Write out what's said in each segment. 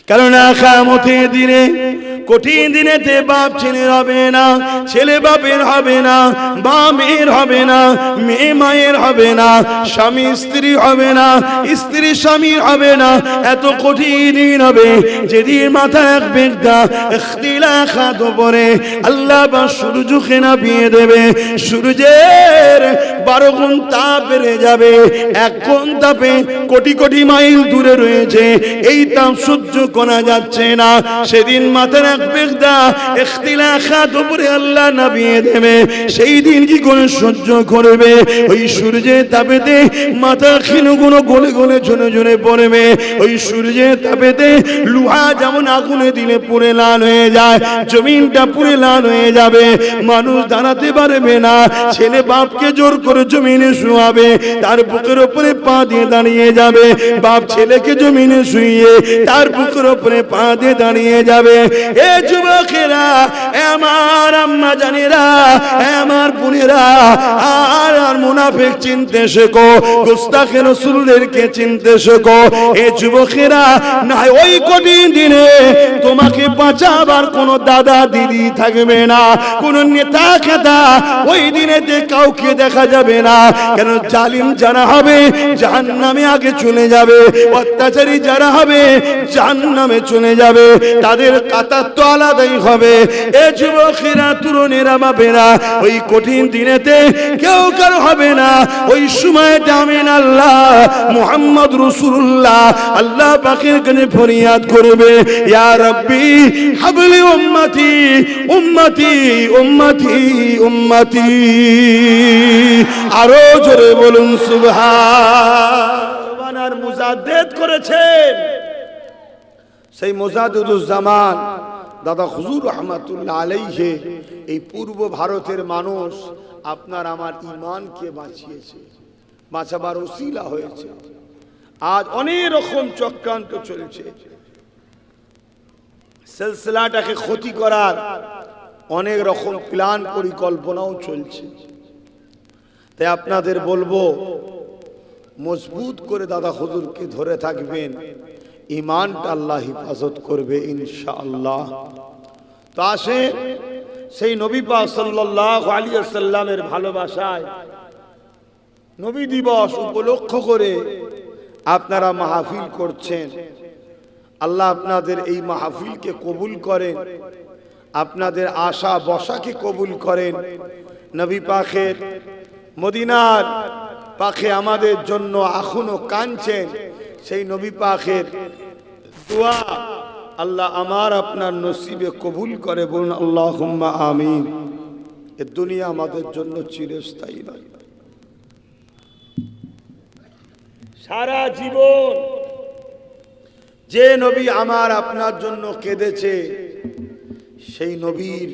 কেননা কিয়ামতের দিনে কঠিন দিনেতে বাপ ছেলের হবে না, ছেলে বাপের হবে না, বাপ মেয়ের হবে না, মেয়ে মায়ের হবে না, স্বামী স্ত্রী হবে না, স্ত্রী স্বামীর হবে না। এত কঠিন দিন হবে যেদিন মাথা এক বেগদা ইখতিলাফাত উপরে আল্লাহ বা সূর্যকে নামিয়ে দেবে। সূর্যের 12 গুণ তাপ বেড়ে যাবে। 1 গুণ তাপে কোটি কোটি মাইল দূরে রয়েছে, এই তাপ সহ্য করা যাচ্ছে না। সেদিন মাথার এক বেগদা ইখতিলাফাত উপরে আল্লাহ নামিয়ে দেবে। সেই দিন কি করে সহ্য করবে? ওই সূর্যের তাপেতে মাথা ক্ষীণগুলো গলে গলে ঝরে ঝরে পড়বে। ওই সূর্যের তাপেতে লোহা যেমন আগুনে দিলে পুড়ে লাল হয়ে যায়, জমিনটা পুড়ে লাল হয়ে যাবে। মানুষ দাঁড়াতে পারবে না। ছেলে বাপকে জোর করে জমিনে শোয়াবে, তার বুকের উপরে পা দিয়ে দাঁড়িয়ে যাবে। বাপ ছেলেকে জমিনে শুইয়ে তার বুকের উপরে পা দিয়ে দাঁড়িয়ে যাবে। এ যুবকেরা, আমার আম্মা জানেরা, আমার বোনেরা, আর মুনাফিক চিনতে শেখো, গোস্তাখে রাসূলদেরকে চিনতে শেখো। এ যুবকেরা, না ওই কঠিন দিনে তোমাকে বাঁচাবার কোনো দাদা দিদি থাকবে না, কোনো নেতা খেতা ওই দিনেতে কাউকে দেখা যাবে না। কেন জালিম যারা হবে জাহান্নামে আগে চলে যাবে, অত্যাচারী যারা হবে জাহান্নামে চলে যাবে। তাদের কাতার তো আলাদাই হবে। এ যুবকেরা, তরুণেরা, বাপেরা, ওই কঠিন দিনেতে কেউ কারো হবে না। ওই সময়টা আমিন আল্লাহ মুহাম্মদ রাসূলুল্লাহ আল্লাহ পাকের কাছে ফরিয়াদ করবে, ইয়া রাব্বি হাবলি উম্মতি উম্মতি উম্মতি উম্মতি। আরো জোরে বলুন সুবহান। আর মুজাদ্দিদ করেছেন সেই মুজাদ্দিদুজ্জামান দাদা হুজুর রহমাতুল্লাহ আলাইহি। এই পূর্ব ভারতের মানুষ আপনার আমার ঈমানকে বাঁচিয়েছে, বাঁচাবার ওসিলা হয়েছে। আজ অনেক রকম চক্রান্ত চলছে, সিলসিলাটাকে ক্ষতি করার অনেক রকম প্ল্যান পরিকল্পনাও চলছে। তাই আপনাদের বলবো, মজবুত করে দাদা হুজুরকে ধরে থাকবেন, ঈমানটা আল্লাহ হেফাজত করবে ইনশাআল্লাহ। তো আসে সেই নবী পাক সাল্লাল্লাহু আলাইহি ওয়াসাল্লামের ভালোবাসায় নবী দিবস উপলক্ষ করে আপনারা মাহফিল করছেন। আল্লাহ আপনাদের এই মাহফিলকে কবুল করেন, আপনাদের আশা বসাকে কবুল করেন। নবী পাকের মদিনার পাকে আমাদের জন্য এখনো কাঁদছেন, সেই নবী পাকের দোয়া আল্লাহ আমার আপনার নসিবে কবুল করে। বলুন আল্লাহুম্মা আমিন। এ দুনিয়া আমাদের জন্য চিরস্থায়ী নয়। সারা জীবন যে নবী আমার আপনার জন্য কেঁদেছে, সেই নবীর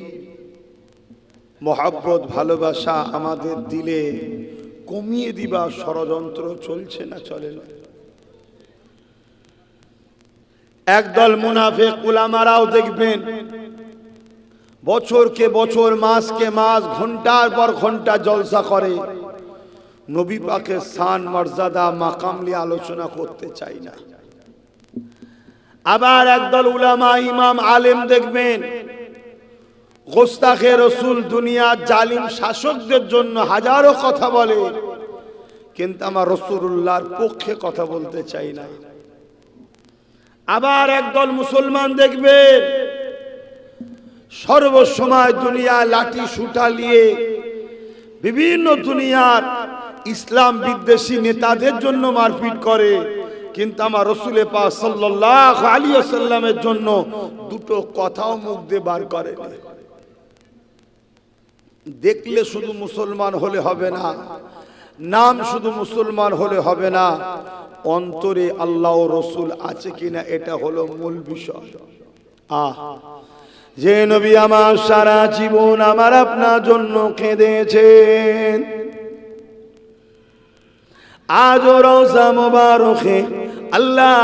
মহব্বত ভালোবাসা আমাদের দিলে কমিয়ে দিবা ষড়যন্ত্র চলছে না চলে না? একদল মুনাফিক উলামারাও দেখবেন বছরকে বছর, মাসকে মাস, ঘন্টার পর ঘন্টা জলসা করে, নবী পাকের শান মর্যাদা মাকাম নিয়ে আলোচনা করতে চাই না। আবার একদল উলামা ইমাম আলেম দেখবেন গোস্তাখে রাসূল দুনিয়ার জালিম শাসকদের জন্য হাজারো কথা বলে, কিন্তু আমার রাসূলুল্লাহর পক্ষে কথা বলতে চাই না। আবার একদল মুসলমান দেখবেন সর্বসময় দুনিয়া লাঠি সুটা নিয়ে বিভিন্ন দুনিয়ার ইসলাম বিদ্বেষী নেতাদের জন্য মারপিট করে, কিন্তু আমার রাসূল পাক সাল্লাল্লাহু আলাইহি ওয়াসাল্লামের জন্য দুটো কথাও মুখ দিয়ে বার করে না। দেখলে শুধু মুসলমান হলে হবে না, নাম শুধু মুসলমান হলে হবে না, অন্তরে আল্লাহ ও রাসূল আছে কিনা এটা হলো মূল বিষয়। যে নবী আমার সারা জীবন আমার আপনার জন্য কেঁদেছেন, আজ রওজা মুবারকে আল্লাহ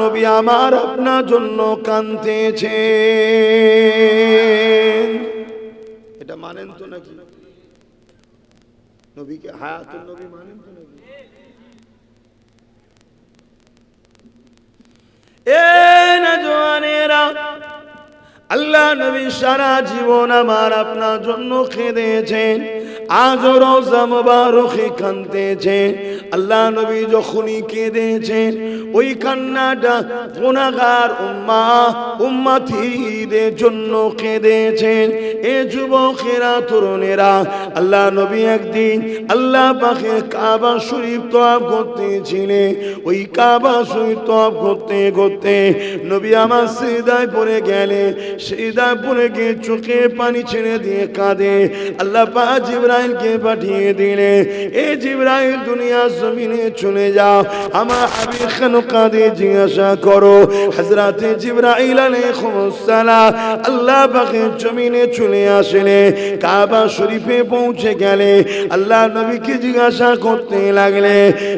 নবী আমার আপনার জন্য কাঁদতেছেন। এটা মানেন তো নাকি? নবীকে হায়াতুন নবী মানেন তো নাকি? এ না নবী সারা জীবন আমার আপনার জন্য কেঁদেছেন, আজও রওজা মুবারকে কাঁদতেছেন। আল্লাহ নবী যখনই কেঁদেছেন ওই কান্নাটা গুনাহগার উম্মতীদের জন্য কেঁদেছেন। এ যুবকেরা, তরুণেরা, আল্লাহ নবী একদিন আল্লাহ পাকের কাবা শরীফ তওয়াফ করতেছিলেন। ওই কাবা শরীফ তওয়াফ করতে করতে নবী আমার সিজদায় পড়ে গেলেন। সিজদায় পড়ে গিয়ে চোখে পানি ছেড়ে দিয়ে কাঁদে। আল্লাহ পাক জিবরাইলকে পাঠিয়ে দিলেন, এ জিবরাইল দুনিয়া জমিনে চলে যাও, আমার হাবিব কেন কাঁদে জিজ্ঞাসা করো। হযরতে জিবরাইল আলাইহিস সালাম আল্লাহ পাকের জমিনে চলে আসলেন। কাবা শরীফে পৌঁছে গেলে আল্লাহ নবীকে জিজ্ঞাসা করতে লাগলে,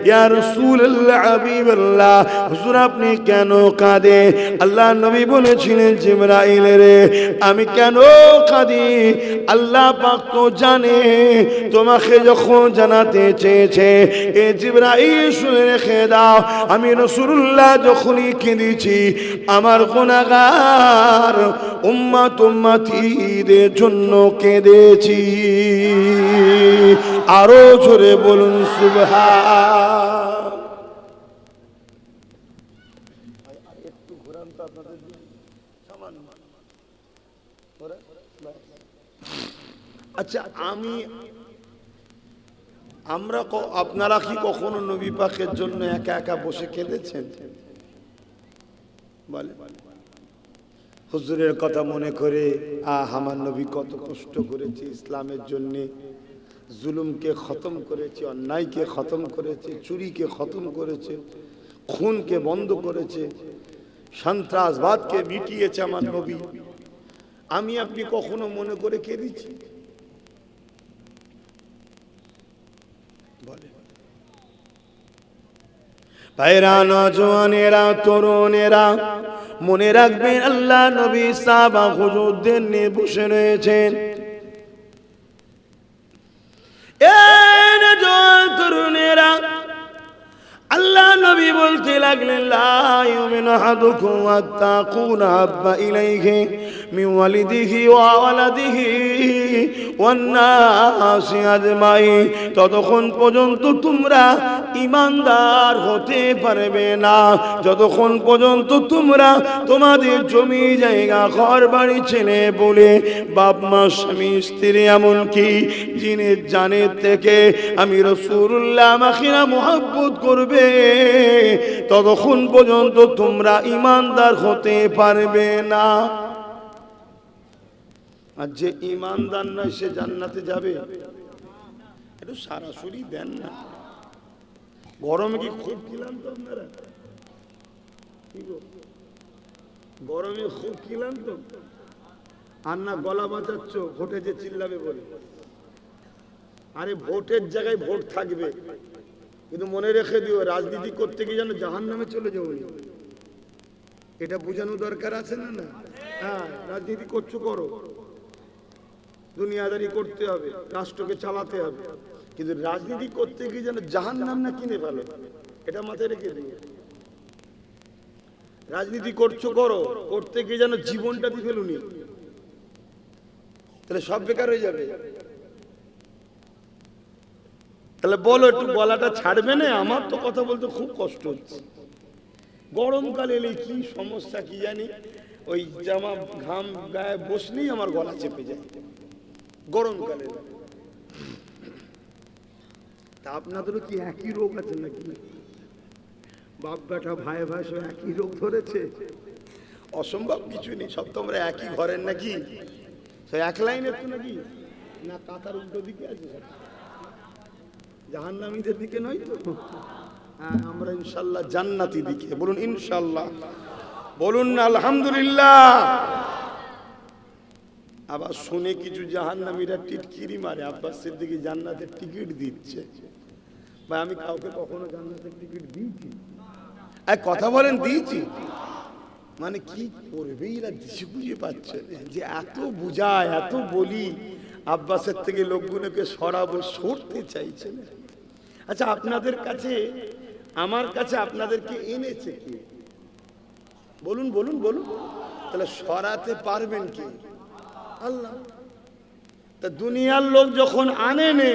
ইয়া রাসূলুল্লাহ, হাবিবাল্লাহ, হুজুর আপনি কেন কাঁদে? আল্লাহ নবী বলেছিলেন, জিবরাইল রে, আমি কেন কাঁদি আল্লাহ পাক তো জানে। তোমাকে যখন জানাতে চেয়েছে, এ জিবরাইল শুনে রেখে দাও, আমি রাসূলুল্লাহ যখনই কেঁদেছি আমার গুনাহগার উম্মতীদের জন্য কেঁদেছি। আরো জোরে বলুন সুবহান। আচ্ছা, আপনারা কি কখনো নবী পাকের জন্য একা একা বসে কেঁদেছেন? বলে হুজুরের কথা মনে করে, আমার নবী কত কষ্ট করেছে ইসলামের জন্য, জুলুমকে খতম করেছে, অন্যায়কে খতম করেছে, চুরিকে খতম করেছে, খুনকে বন্ধ করেছে, সন্ত্রাসবাদকে মিটিয়েছে আমার নবী। আমি আপনি কখনো মনে করে কেঁদেছি? বলে ভাইরা, নওজওয়ানেরা, তরুণেরা, মনে রাখবেন আল্লাহ নবী সাহাবা হুজুরদের নিয়ে বসে রয়েছেন। তরুণেরা, আল্লাহ নবী বলতে লাগলেন, লা ইউমিনু আহাদুকুম হাত্তা কুনা হাব্বা ইলাইহি মিন ওয়ালিদিহি ওয়া ওয়ালাদিহি ওয়ান নাসি আজমাইন। ততক্ষণ পর্যন্ত তোমরা ঈমানদার হতে পারবে না যতক্ষণ পর্যন্ত তোমরা তোমাদের জমি জায়গা ঘর বাড়ি ছেলে বলে বাপ মা স্বামী স্ত্রী এমনকি জিনের জানের থেকে আমি রাসূলুল্লাহ আমাকে না মুহাব্বত করবে, ততক্ষণ পর্যন্ত তোমরা ঈমানদার হতে পারবে না। আর যে ঈমানদার নয় সে জান্নাতে যাবে? একটু সরাসরি দেন না। গরমে কি খুব ক্লান্ত আপনারা? গরমে খুব ক্লান্ত আর না গলা বাঁচাচ্ছ ভোটে যে চিল্লাবে বলে? আরে ভোটের জায়গায় ভোট থাকবে, কিন্তু মনে রেখে দিও রাজনীতি করতে গিয়ে যেন জাহান্নামে চলে যাবো, এটা বোঝানো দরকার আছে না? না, হ্যাঁ, রাজনীতি করছো করো, দুনিয়াদারি করতে হবে, রাষ্ট্রকে চালাতে হবে, কিন্তু রাজনীতি করতে গিয়ে যেন জাহান্নাম না কিনে ফেলো, এটা মাথায় রেখে দিও। রাজনীতি করছো করো, করতে গিয়ে যেন জীবনটা দিয়ে ফেলুনি, তাহলে সব বেকার হয়ে যাবে। তাহলে বলো, একটু গলাটা ছাড়বে না? আমার তো কথা বলতে খুব কষ্ট হচ্ছে। গরমকালে এলে কি সমস্যা কি জানি, ওই জামা ঘাম গায়ে বসলেই আমার গলা চেপে যায় গরমকালে। তা আপনাদেরও কি একই রোগ আছে নাকি? বাপ বেটা ভাই ভাই সব একই রোগ ধরেছে? অসম্ভব কিছু নেই, সব তোমরা একই ঘরের নাকি? এক লাইনের তো নাকি? না কাতার উল্টো দিকে আছে? জাহান্নামীদের দিকে নয় তো? হ্যাঁ, আমরা ইনশাআল্লাহ জান্নাতি দিকে। বলুন ইনশাআল্লাহ, বলুন আলহামদুলিল্লাহ। আবার শুনে কিছু জাহান্নামীরা টিটকিরি মারে, আব্বাস সিদ্দিকী জান্নাতের টিকিট দিচ্ছে। ভাই আমি কাউকে কখনো জান্নাতের টিকিট দিয়েছি? এক কথা বলেন, দিয়েছি মানে কি করবে এরা? দিশে বুঝে পাচ্ছে যে এত বুঝায় এত বলি, আব্বাসের থেকে লোকগুলোকে সরাবো, সরতে চাইছে না। আচ্ছা, আপনাদের কাছে আমার কাছে আপনাদেরকে এনেছে কি? বলুন বলুন বলুন। তাহলে সরাতে পারবেন কি? আল্লাহ। তা দুনিয়ার লোক যখন আনেনে,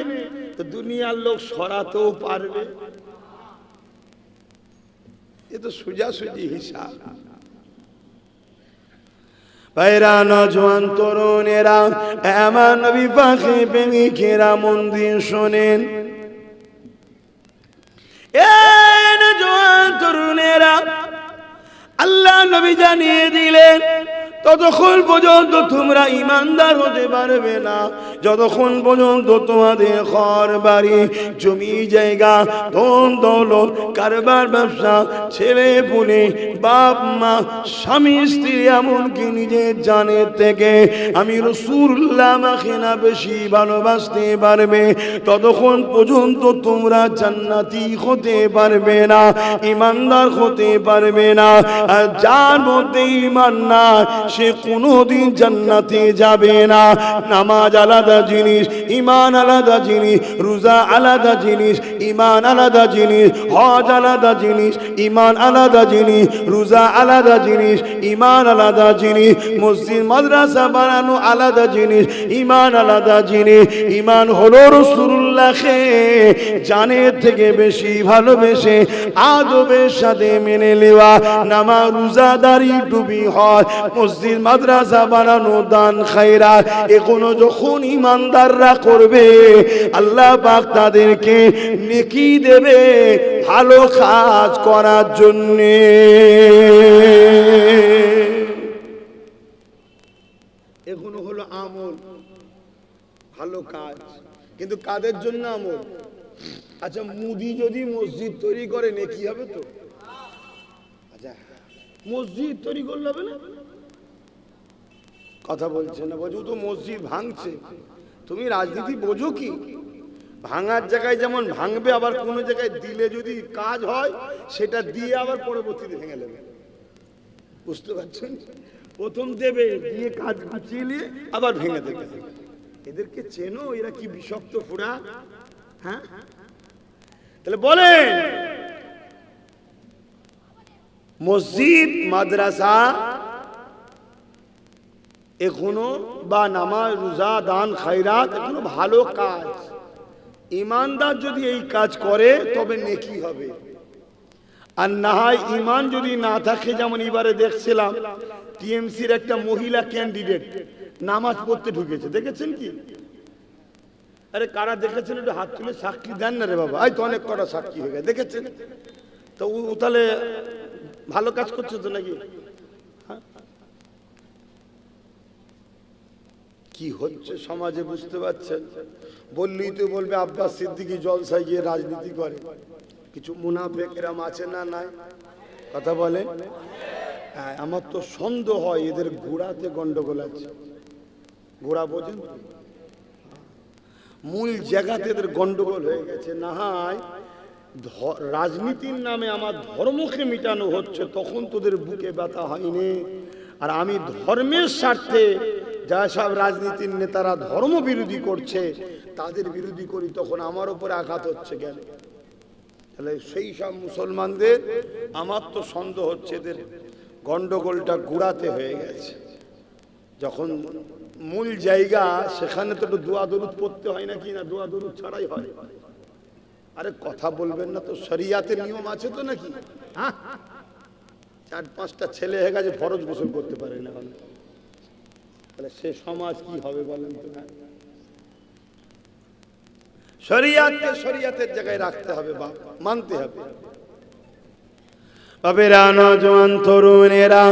তো দুনিয়ার লোক সরাতেও পারবে? এ তো সোজাসুজি হিসাব। ভাইরা, নওজোয়ান তরুণেরা, আমার নবী পাকের প্রেমিকেরা, মন দিয়ে শোনেন। এই নওজোয়ান তরুণেরা, আল্লাহ নবী জানিয়ে দিলেন ততক্ষণ পর্যন্ত তোমরা ইমানদার হতে পারবে না যতক্ষণ পর্যন্ত তোমাদের ঘর বাড়ি জমি জায়গা ধন দৌলত কারবার ব্যবসা ছেলে পুলে বাপ মা স্বামী স্ত্রী এমনকি নিজের জানের থেকে আমি রাসূলুল্লাহ আমাকে না বেশি ভালোবাসতে পারবে ততক্ষণ পর্যন্ত তোমরা জান্নাতি হতে পারবে না, ইমানদার হতে পারবে না। আর যার মধ্যে ঈমান নাই সে কোনোদিন জান্নাতে যাবে না। নামাজ আলাদা জিনিস, ঈমান আলাদা জিনিস, রোজা আলাদা জিনিস, ঈমান আলাদা জিনিস, হজ আলাদা জিনিস, ঈমান আলাদা জিনিস, রোজা আলাদা জিনিস, ঈমান আলাদা জিনিস, মসজিদ মাদ্রাসা বানানো আলাদা জিনিস, ঈমান আলাদা জিনিস। ঈমান হলো রাসূলুল্লাহকে জানের থেকে বেশি ভালোবেসে আদবের সাথে মেনে নেওয়া, নামাজ রোজা দাড়ি টুপি হজ মসজিদ মাদ্রাসা বানানো দান খায়রাত এগুলো যখন ইমানদাররা করবে আল্লাহ পাক তাদেরকে নেকি দেবে ভালো কাজ করার জন্য। এগুলো হলো আমল, ভালো কাজ। কিন্তু কাদের জন্য আমল? আচ্ছা, মুদি যদি মসজিদ তৈরি করে নেকি হবে তো? আচ্ছা, মসজিদ তৈরি করলে হবে না? কথা বলছে না, বোঝো তো মসজিদ ভাঙছে। তুমি রাজনীতি বোঝো কি? ভাঙার জায়গায় যেমন ভাঙবে, আবার কোনো জায়গায় দিলে যদি কাজ হয় সেটা দিয়ে আবার পরবর্তীতে ভেঙে নেবে। বুঝতে পারছেন? প্রথম দেবে, দিয়ে কাজ গুছিয়ে নিয়ে আবার ভেঙে দেবে। এদেরকে চেনো? এরা কি বিষাক্ত ফুড়া। হ্যাঁ, তাহলে বলেন মসজিদ মাদ্রাসা এগুলো বা নামাজ রোজা দান খায়রাত এগুলো ভালো কাজ। ইমানদার যদি এই কাজ করে তবে নেকি হবে। আর না হয় ইমান যদি না থাকে, যেমন এবারে দেখছিলাম টিএমসির একটা মহিলা ক্যান্ডিডেট নামাজ পড়তে ঢুকেছে, দেখেছেন কি? আরে কারা দেখেছেন একটু হাত তুলে সাক্ষী দেন না রে বাবা। এই তো অনেক কটা সাক্ষী হয়ে গেছে, দেখেছেন তো? ও তাহলে ভালো কাজ করছে তো নাকি? কি হচ্ছে সমাজে বুঝতে পারছেন? বললেই তো বলবে আব্বাস সিদ্দিকী জলসায় গিয়ে রাজনীতি করে। কিছু মুনাফিক এরকম আছে না নাই? কথা বলেন। হ্যাঁ, আমার তো সন্দেহ হয় এদের গোড়াতে গন্ডগোল আছে। গোড়া বোঝেন? মূল জায়গাতে এদের গন্ডগোল হয়ে গেছে। না হয় রাজনীতির নামে আমার ধর্মকে মিটানো হচ্ছে, তখন তোদের বুকে ব্যথা হয়নি। আর আমি ধর্মের স্বার্থে যা সব রাজনীতির নেতারা ধর্ম বিরোধী করছে তাদের বিরোধী করি, তখন আমার উপরে আঘাত হচ্ছে কেন? তাহলে সেই সব মুসলমানদের আমার তো সন্দেহ হচ্ছে এদের গন্ডগোলটা গোড়াতে হয়ে গেছে। যখন মূল জায়গা সেখানে তো একটু দোয়া দরুদ পড়তে হয় নাকি? না, দোয়া দরুদ ছাড়াই হয়। আরে কথা বলবেন না তো, শরিয়াতের নিয়ম আছে তো নাকি? হ্যাঁ, 4-5টা ছেলে হয়ে গেছে ফরজ গোসল করতে পারে না, তাহলে সে সমাজ কি হবে বলেন তো? শরিয়াতকে শরিয়াতের জায়গায় রাখতে হবে, বা মানতে হবে। বাবেরা, নওজোয়ান তরুণেরা,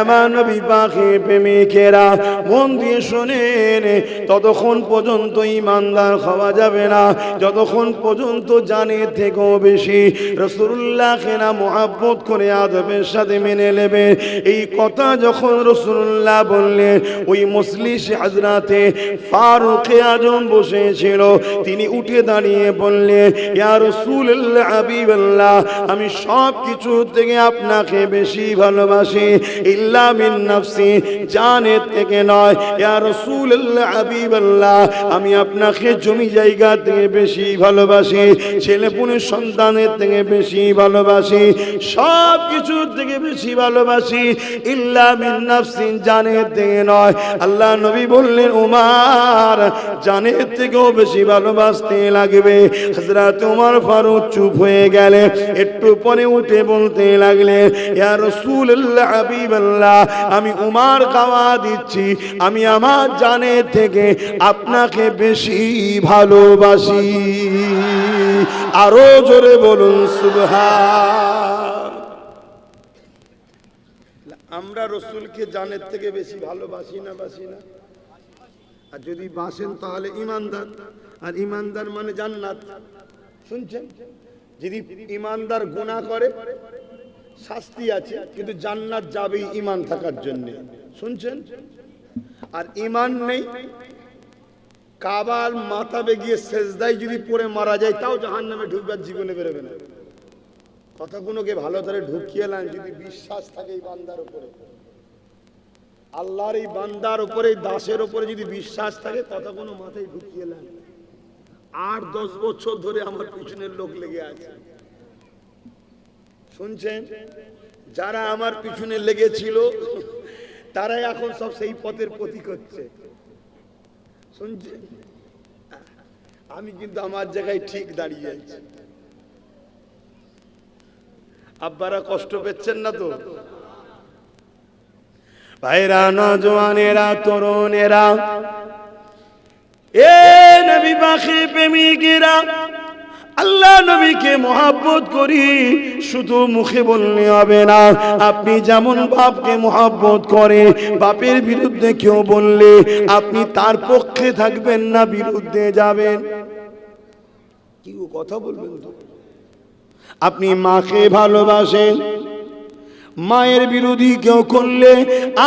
আমার নবী পাকের প্রেমিকেরা, মন দিয়ে শোনেন। ততক্ষণ পর্যন্ত ইমানদার হওয়া যাবে না যতক্ষণ পর্যন্ত জানের থেকেও বেশি রাসূলুল্লাহকে না মুহাব্বত করে আদবের সাথে মেনে নেবে। এই কথা যখন রাসূলুল্লাহ বললেন, ওই মজলিস হযরতে ফারুক আজম বসেছিল, তিনি উঠে দাঁড়িয়ে বললেন, ইয়া রাসূলুল্লাহ হাবিবাল্লাহ, আমি সব কিছু থেকে থেকে আপনাকে বেশি ভালোবাসি, ইল্লা মিন নাফসি, জানের থেকে নয়। ইয়া রাসূলুল্লাহ, হাবিবাল্লাহ, আমি আপনাকে জমি জায়গা থেকে বেশি ভালোবাসি, ছেলেপুলে সন্তানের থেকে বেশি ভালোবাসি, সব কিছুর থেকে বেশি ভালোবাসি, ইল্লা মিন নাফসিন, জানের থেকে নয়। আল্লাহ নবী বললেন, উমার জানের থেকেও বেশি ভালোবাসতে লাগবে। হযরত উমর ফারুক চুপ হয়ে গেলে, একটু পরে উঠে বলতে লাগলেন, ইয়া রাসূলুল্লাহ, হাবিবাল্লাহ, আমি উমর কাওয়া দিচ্ছি, আমি আমার জানের থেকে আপনাকে বেশি ভালোবাসি। আরো জোরে বলুন সুবহান। আমরা রাসূলকে জানের থেকে বেশি ভালোবাসি না বাসি না? আর যদি বাসেন তাহলে ঈমানদার, আর ঈমানদার মানে জান্নাত। শুনছেন? যদি ঈমানদার গুনাহ করে শাস্তি আছে, কিন্তু জান্নাত যাবেই ঈমান থাকার জন্য। শুনছেন? আর ঈমান নেই, কাবার মাথাবে গিয়ে সেজদায় যদি পড়ে মারা যায় তাও জাহান্নামে ঢুকবে, জীবনে বেরোবে না। কথাগুলোকে ভালো করে ঢুকিয়ে নেন। যদি বিশ্বাস থাকে এই বান্দার উপরে, আল্লাহর এই বান্দার উপরে, দাসের উপরে যদি বিশ্বাস থাকে, কথাগুলো মাথায় ঢুকিয়ে নেন। 8-10 বছর ধরে আমার পিছনের লোক লেগে আছে। শুনছেন? যারা আমার পিছনে লেগেছিল তারাই এখন সব সেই পথের প্রতীক হচ্ছে। শুনছেন? আমি কিন্তু আমার জায়গায় ঠিক দাঁড়িয়ে আছি। আব্বারা কষ্ট পেচ্ছেন না তো? ভাইরা, নওজওয়ানেরা, তরুণেরা, এ নবী পাকের প্রেমিকেরা, আল্লাহ নবীকে মহব্বত করি, শুধু মুখে বললে হবে না। আপনি যেমন বাপকে মহব্বত করে, বাপের বিরুদ্ধে কেউ বললে আপনি তার পক্ষে থাকবেন না, বিরুদ্ধে যাবেন। কি কথা বলবেন তো? আপনি মাকে ভালোবাসেন, মায়ের বিরোধী কেউ করলে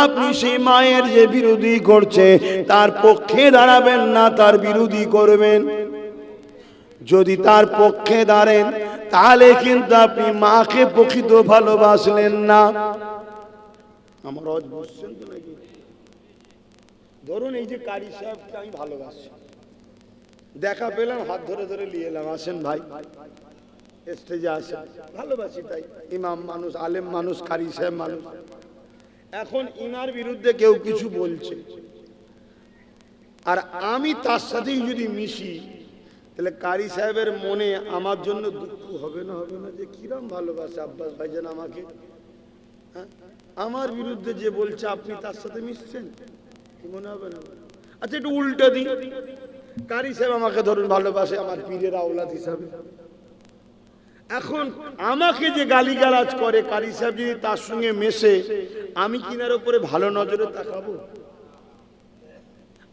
আপনি সেই মায়ের যে বিরোধী করছে তার পক্ষে দাঁড়াবেন না, তার বিরোধী করবেন। যদি তার পক্ষে দাঁড়েন তাহলে কিন্তু আপনি মাকে প্রকৃত ভালোবাসলেন না। আমার আওয়াজ বুঝছেন তো নাকি? ধরুন এই যে কারি সাহেবকে আমি ভালোবাসি, দেখা পেলাম, হাত ধরে ধরে নিয়ে এলাম, আসেন ভাই স্টেজে আসেন, ভালোবাসি তাই। ইমাম মানুষ, আলেম মানুষ, কারি সাহেব মানুষ। এখন ইনার বিরুদ্ধে কেউ কিছু বলছে আর আমি তার সাথেই যদি মিশি, তাহলে কারি সাহেবের মনে আমার জন্য দুঃখ হবে না? হবে না? যে কিরম ভালোবাসে আব্বাস ভাইজান আমাকে। আমার বিরুদ্ধে যে বলছে আপনি তার সাথে মিশছেন, কি মনে হবে না? আচ্ছা একটু উল্টো দিই, কারি সাহেব আমাকে ধরুন ভালোবাসে আমার পীরের আওলাদ হিসাবে। এখন আমাকে যে গালিগালাজ করে, কারি সাহেব যদি তার সঙ্গে মেশে, আমি কিনার উপরে ভালো নজরে তাকাবো?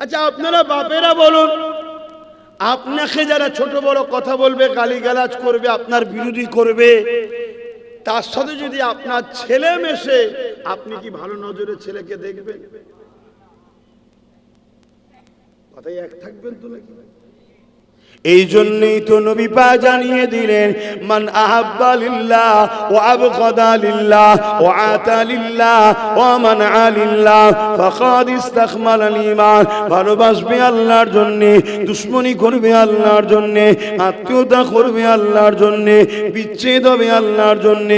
আচ্ছা আপনারা বাপেরা বলুন, আপনাকে যারা ছোট বড় কথা বলবে, গালিগালাজ করবে, আপনার বিরোধী করবে, তার সাথে যদি আপনার ছেলে মেশে, আপনি কি ভালো নজরে ছেলেকে দেখবেন? কথাই এক থাকবেন তো নাকি? এই জন্যই তো নবী পাক জানিয়ে দিলেন, মান আহাব্বা লিল্লাহ ওয়া আবগাদা লিল্লাহ ওয়া আতা লিল্লাহ ওয়া মানআ লিল্লাহ ফাকাদ ইস্তাকমালা ঈমান। ভালোবাসবে আল্লাহর জন্য, দুশমনি করবে আল্লাহর জন্য, আত্মীয়তা করবে আল্লাহর জন্য, বিচ্ছেদ হবে আল্লাহর জন্য,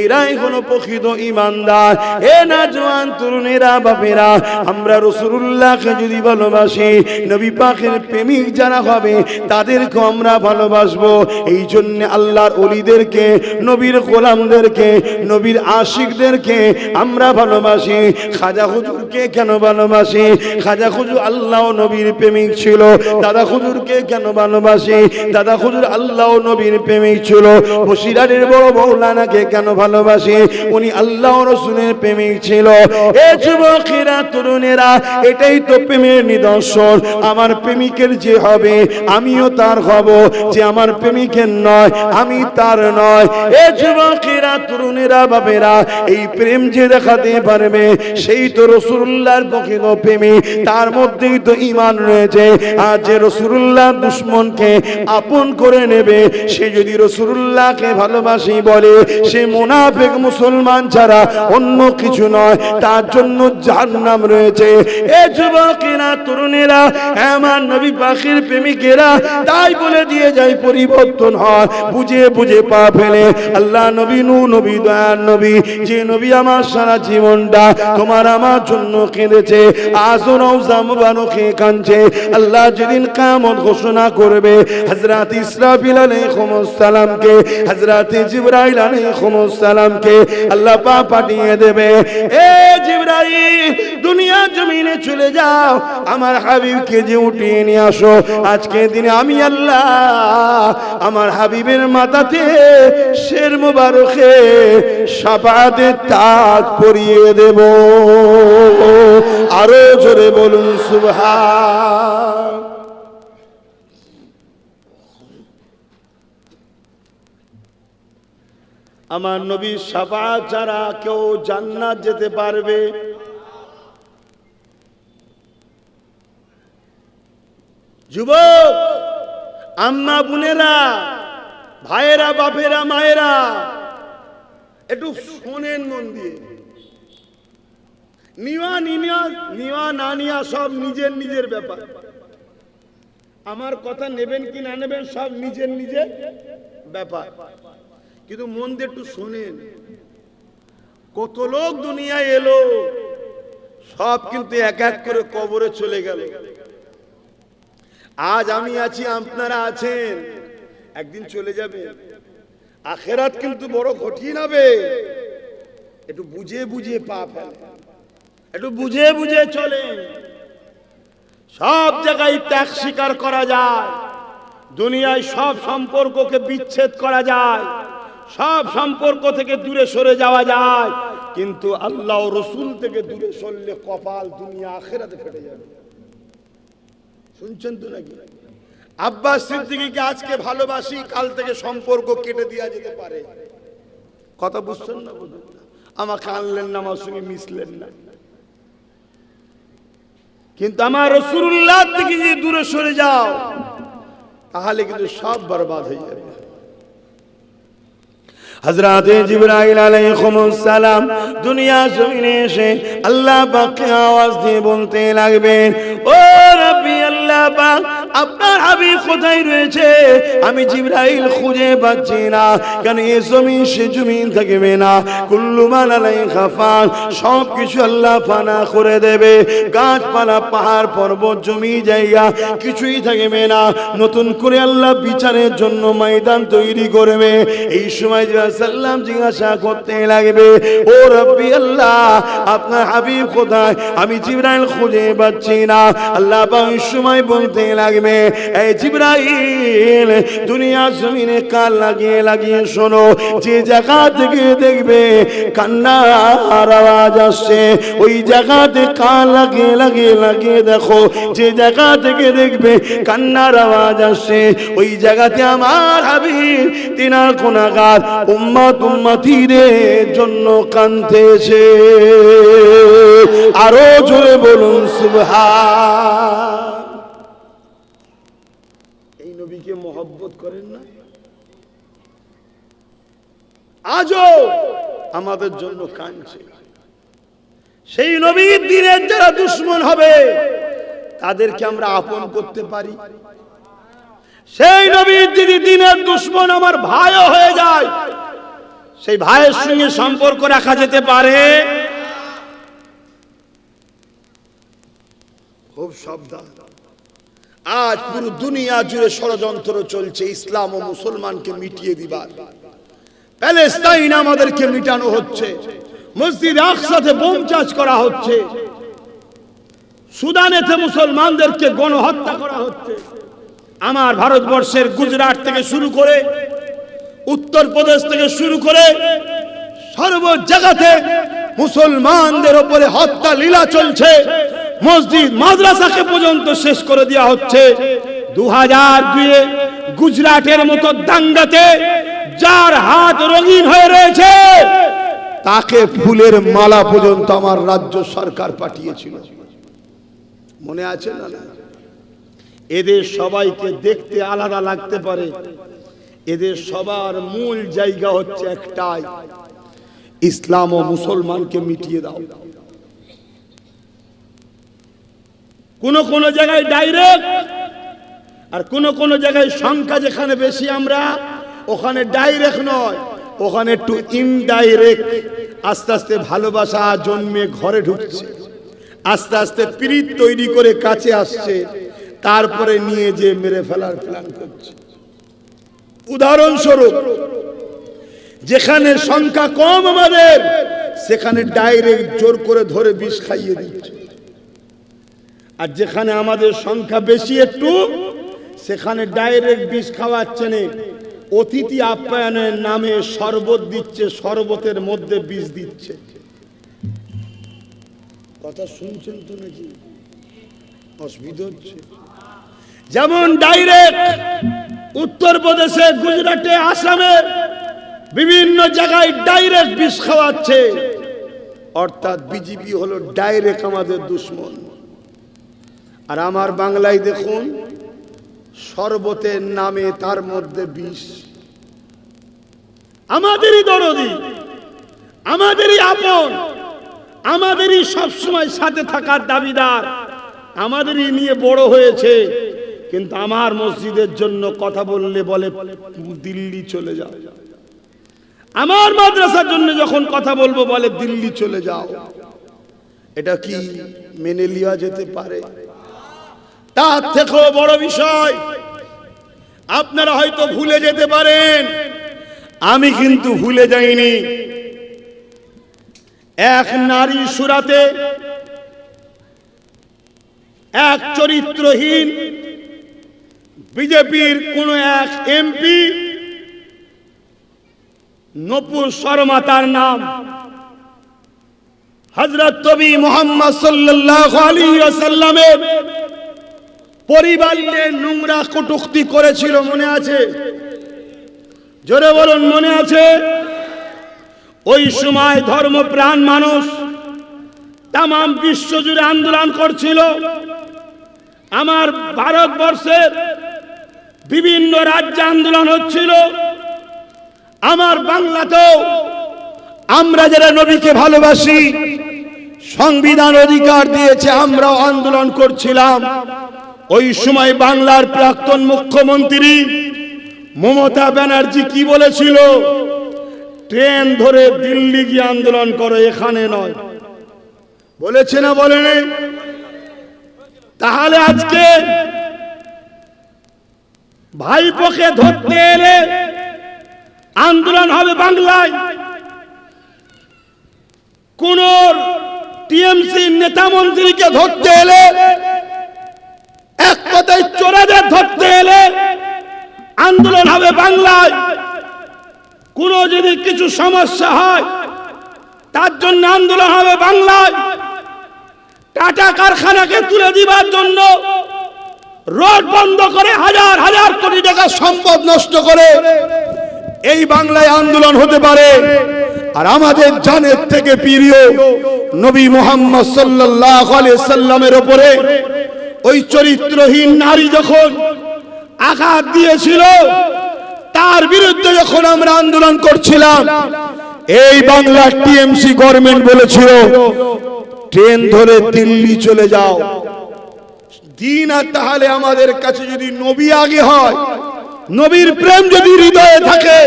এরাই হলো প্রকৃত ঈমানদার। এ নওজওয়ান তরুণেরা, বাপেরা, আমরা রাসূলুল্লাহকে যদি ভালোবাসি, নবী পাকের প্রেমিক যারা হবে তাদেরকে আমরা ভালোবাসবো। এই জন্য আল্লাহর ওলিদেরকে, নবীর গোলামদেরকে, নবীর আশিকদেরকে আমরা ভালোবাসি। খাজা হুজুরকে কেন ভালোবাসি? খাজা হুজুর আল্লাহ ও নবীর প্রেমিক ছিল। দাদা হুজুরকে কেন ভালোবাসি? দাদা হুজুর আল্লাহ ও নবীর প্রেমিক ছিল। বসিরহাটের বড় মৌলানাকে কেন ভালোবাসি? উনি আল্লাহ ও রাসূলের প্রেমিক ছিল। এ যুবকেরা, তরুণেরা, এটাই তো প্রেমের নিদর্শন। আমার প্রেমিকের যে হবে, আমিও তার হব, যে আমার প্রেমিকের নয়, আমি তার নয়। এ যুবকেরা, তরুণেরা, বাবেরা, এই প্রেম যে দেখাতে পারবে সেই তো রাসূলুল্লাহর প্রকৃত প্রেমী, তার মধ্যেই তো ঈমান রয়েছে। আর যে রাসূলুল্লাহর দুশমনকে আপন করে নেবে, সে যদি রাসূলুল্লাহকে ভালোবাসি বলে, সে মুনাফিক, মুসলমান ছাড়া অন্য কিছু নয়, তার জন্য জাহান্নাম রয়েছে। এ যুবকেরা, তরুণেরা, আমার নবী পাকের প্রেমিকেরা, তাই বলে দিয়ে যায় পরিবর্তন হয়, বুঝে বুঝে পা ফেলে। আল্লাহ নবী, নূহ নবী, দয়ার নবী, যে নবী আমার সারা জীবনটা তোমার আমার জন্য কেঁদেছে, আজও রওজা মুবারকে কাঁদছে। আল্লাহ যেদিন কিয়ামত ঘোষণা করবে, হযরত ইসরাফিল আলাইহিস সালামকে, হযরত জিবরাইল আলাইহিস সালামকে আল্লাহ পাক পাঠিয়ে দেবে, এ জিবরাইল, দুনিয়া জমিনে চলে যাও, আমার হাবিবকে যে উঠিয়ে নিয়ে আসো। আজকে দিনে আমি আল্লাহ আমার হাবিবের মাথাতে শের মুবারকে শাফাআতের তাজ পরিয়ে দেব। আরো জোরে বলুন সুবহান। আমার নবীর শাফাআত ছাড়া কেউ জান্নাত যেতে পারবে? যুবক, আম্মা, বোনেরা, ভাইয়েরা, বাপেরা, মায়েরা, একটু শোনেন মন দিয়ে। নিওয়া না নিয়া সব নিজের নিজের ব্যাপার। আমার কথা নেবেন কি না নেবেন সব নিজের নিজের ব্যাপার, কিন্তু মন দিয়ে একটু শোনেন। কত লোক দুনিয়ায় এলো, সব কিন্তু এক এক করে কবরে চলে গেল। আজ আমি আছি, আপনারা আছেন, একদিন চলে যাবে। আখিরাত কিন্তু বড় কঠিন হবে। একটু বুঝে বুঝে পা ফেলে, একটু বুঝে বুঝে চলে। সব জায়গায় ত্যাগ স্বীকার করা যায়, দুনিয়ায় সব সম্পর্ককে বিচ্ছেদ করা যায়, সব সম্পর্ক থেকে দূরে সরে যাওয়া যায়, কিন্তু আল্লাহ ও রসুল থেকে দূরে সরলে কপাল দুনিয়া আখিরাতে ফেটে যাবে। শুনছেন তো নাকি? আব্বাস সিদ্দিকীকে আজকে ভালোবাসি, কাল থেকে সম্পর্ক কেটে দেওয়া যেতে পারে। কথা বুঝছেন না? আমাকে আনলেন না, আমার সঙ্গে মিশলেন না, কিন্তু আমার রাসূলুল্লাহ থেকে যদি দূরে সরে যাও, তাহলে কিন্তু সব বরবাদ হয়ে যাবে। হযরত জিবরাইল আলাইহিস সালাম দুনিয়া জমিনে এসে আল্লাহ পাককে আওয়াজ দিয়ে বলতে লাগবেন, ও রব্বি আল্লাহ পাক, আপনার হাবিব কোথায় রয়েছে? আমি জিবরাইল খুঁজে পাচ্ছি না। কেন এই জমিন সে জমিন থাকবে না, কুল্লু মান আলাইহা ফান, সব কিছু আল্লাহ ফানা করে দেবে। গাছপালা, পাহাড়, পর্বত, জমি জায়গা কিছুই থাকবে না। নতুন করে আল্লাহ বিচারের জন্য ময়দান তৈরি করবে। এই সময় সাল্লাম জিজ্ঞাসা করতে লাগবে, ও রব্বি আল্লাহ, আপনার হাবিব কোথায়? আমি জিবরাইল খুঁজে পাচ্ছি না। আল্লাহ পাক ওই সময় বলতে লাগবে, এই জিবরাইল, দুনিয়া জমিনে কান লাগিয়ে লাগিয়ে শোনো, যে জায়গা থেকে দেখবে কান্নার আওয়াজ আসছে, ওই জায়গাতে কান লাগিয়ে লাগিয়ে লাগিয়ে দেখো। যে জায়গা থেকে দেখবে কান্নার আওয়াজ আসছে, ওই জায়গাতে আমার হাবিব তিনার গুনাহগার উম্মত উম্মতিদের জন্য কাঁদতেছে। আরো জোরে বলুন সুবহান। এই নবীকে মহব্বত করেন না? আজও আমাদের জন্য কাঁদছে। সেই নবীর দিনের যারা দুশমন হবে, তাদেরকে আমরা আপন করতে পারি? সেই নবীর যদি দিনের দুশমন আমার ভাইও হয়ে যায়, সেই ভাইয়ের সঙ্গে সম্পর্ক রাখা যেতে পারে? খুব সাবধান। আজ পুরো দুনিয়া জুড়ে ষড়যন্ত্র চলছে ইসলাম ও মুসলমানকে মিটিয়ে দিবার। প্যালেস্তাইন আমাদেরকে মিটানো হচ্ছে, মসজিদ আকসাতে বোম চার্জ করা হচ্ছে, সুদানেতে মুসলমানদেরকে গণহত্যা করা হচ্ছে। আমার ভারতবর্ষের গুজরাট থেকে শুরু করে, উত্তরপ্রদেশ থেকে শুরু করে সর্ব জায়গাতে মুসলমানদের উপরে হত্যা লীলা চলছে। মসজিদ মাদ্রাসাকে পর্যন্ত শেষ করে দেওয়া হচ্ছে। 2002 গুজরাটের মতো দাঙ্গাতে যার হাত রঙিন হয়ে রয়েছে, তাকে ফুলের মালা পর্যন্ত আমার রাজ্য সরকার পাঠিয়েছিল, মনে আছে না? এদের সবাইকে দেখতে আলাদা লাগতে পারে, এদের সবার মূল জায়গা হচ্ছে একটাই, ইসলাম ও মুসলমানকে মিটিয়ে দাও। কোন কোন জায়গায় ডাইরেক্ট, আর কোন কোন জায়গায় সংখ্যা যেখানে বেশি আমরা, ওখানে ডাইরেক্ট নয়, ওখানে একটু ইনডাইরেক্ট। আস্তে আস্তে ভালোবাসা জন্মে ঘরে ঢুকছে, আস্তে আস্তে প্রীত তৈরি করে কাছে আসছে, তারপরে নিয়ে যে মেরে ফেলার প্ল্যান করছে। উদাহরণস্বরূপ, যেখানে সংখ্যা কম আমাদের, সেখানে ডাইরেক্ট জোর করে ধরে বিষ খাইয়ে দিচ্ছে, আর যেখানে আমাদের সংখ্যা বেশি একটু, সেখানে ডাইরেক্ট বিষ খাওয়াচ্ছে না, অতিথি আপ্যায়নের নামে শরবত দিচ্ছে, শরবতের মধ্যে বিষ দিচ্ছে। কথা শুনছেন তো নাকি? অসুবিধা হচ্ছে। যেমন ডাইরেক্ট উত্তরপ্রদেশে, গুজরাটে, আসামে বিভিন্ন জায়গায় ডাইরেক্ট বিষ খাওয়াচ্ছে, অর্থাৎ বিজেপি হলো ডাইরেক্ট আমাদের দুশ্মন। আর আমার বাংলায় দেখুন, শরবতের নামে তার মধ্যে বিষ। আমাদেরই দরদি, আমাদেরই আপন, আমাদেরই সবসময় সাথে থাকার দাবিদার, আমাদেরই নিয়ে বড় হয়েছে, কিন্তু আমার মসজিদের জন্য কথা বললে বলে দিল্লি চলে যাও, আমার মাদ্রাসার জন্য যখন কথা বলবো বলে দিল্লি চলে যাও। এটা কি মেনে নেওয়া যেতে পারে? তার থেকেও বড় বিষয়, আপনারা হয়তো ভুলে যেতে পারেন, আমি কিন্তু ভুলে যাইনি। এক নারী সুরাতে এক চরিত্রহীন বিজেপির কোন এক এমপি, নূপুর শর্মা তার নাম, হযরত নবী মুহাম্মদ সাল্লাল্লাহু আলাইহি ওয়াসাল্লামের পরিবার নিয়ে নোংরা কটূক্তি করেছিল, মনে আছে? জোরে বলুন, মনে আছে? ওই সময় ধর্মপ্রাণ মানুষ তাম বিশ্ব জুড়ে আন্দোলন করছিল। আমার ভারতবর্ষের বিভিন্ন রাজ্যে আন্দোলন হচ্ছিল, আমার বাংলাতেও আমরা যারা নবীকে ভালোবাসি, সংবিধান অধিকার দিয়েছে, আমরাও আন্দোলন করছিলাম। ওই সময় বাংলার প্রাক্তন মুখ্যমন্ত্রী মমতা ব্যানার্জি কি বলেছিল? ট্রেন ধরে দিল্লি গিয়ে আন্দোলন করো, এখানে নয়। বলেছে না বলেনি? তাহলে আজকে ভাইপোকে ধরতে এলে আন্দোলন হবে বাংলায়, কোন টিএমসি নেতা মন্ত্রীকে ধরতে এলে, এক কথায় চোরাদের ধরতে এলে আন্দোলন হবে বাংলায়। কোন যদি কিছু সমস্যা হয় তার জন্য আন্দোলন হবে বাংলায়। টাটা কারখানাকে তুলে দিবার জন্য রোড বন্ধ করে হাজার হাজার কোটি টাকা সম্পদ নষ্ট করে এই বাংলায় আন্দোলন হতে পারে। আর আমাদের জানের থেকে প্রিয় নবী মুহাম্মদ সাল্লাল্লাহু আলাইহি সাল্লামের উপরে ওই চরিত্রহীন নারী যখন আঘাত দিয়েছিল, তার বিরুদ্ধে যখন আমরা আন্দোলন করছিলাম, এই বাংলার টিএমসি গভর্নমেন্ট বলেছিল ট্রেন ধরে দিল্লি চলে যাও। দিন আর তাহলে আমাদের কাছে যদি নবী আগে হয়, নবীর প্রেম যদি হৃদয়ে থাকে,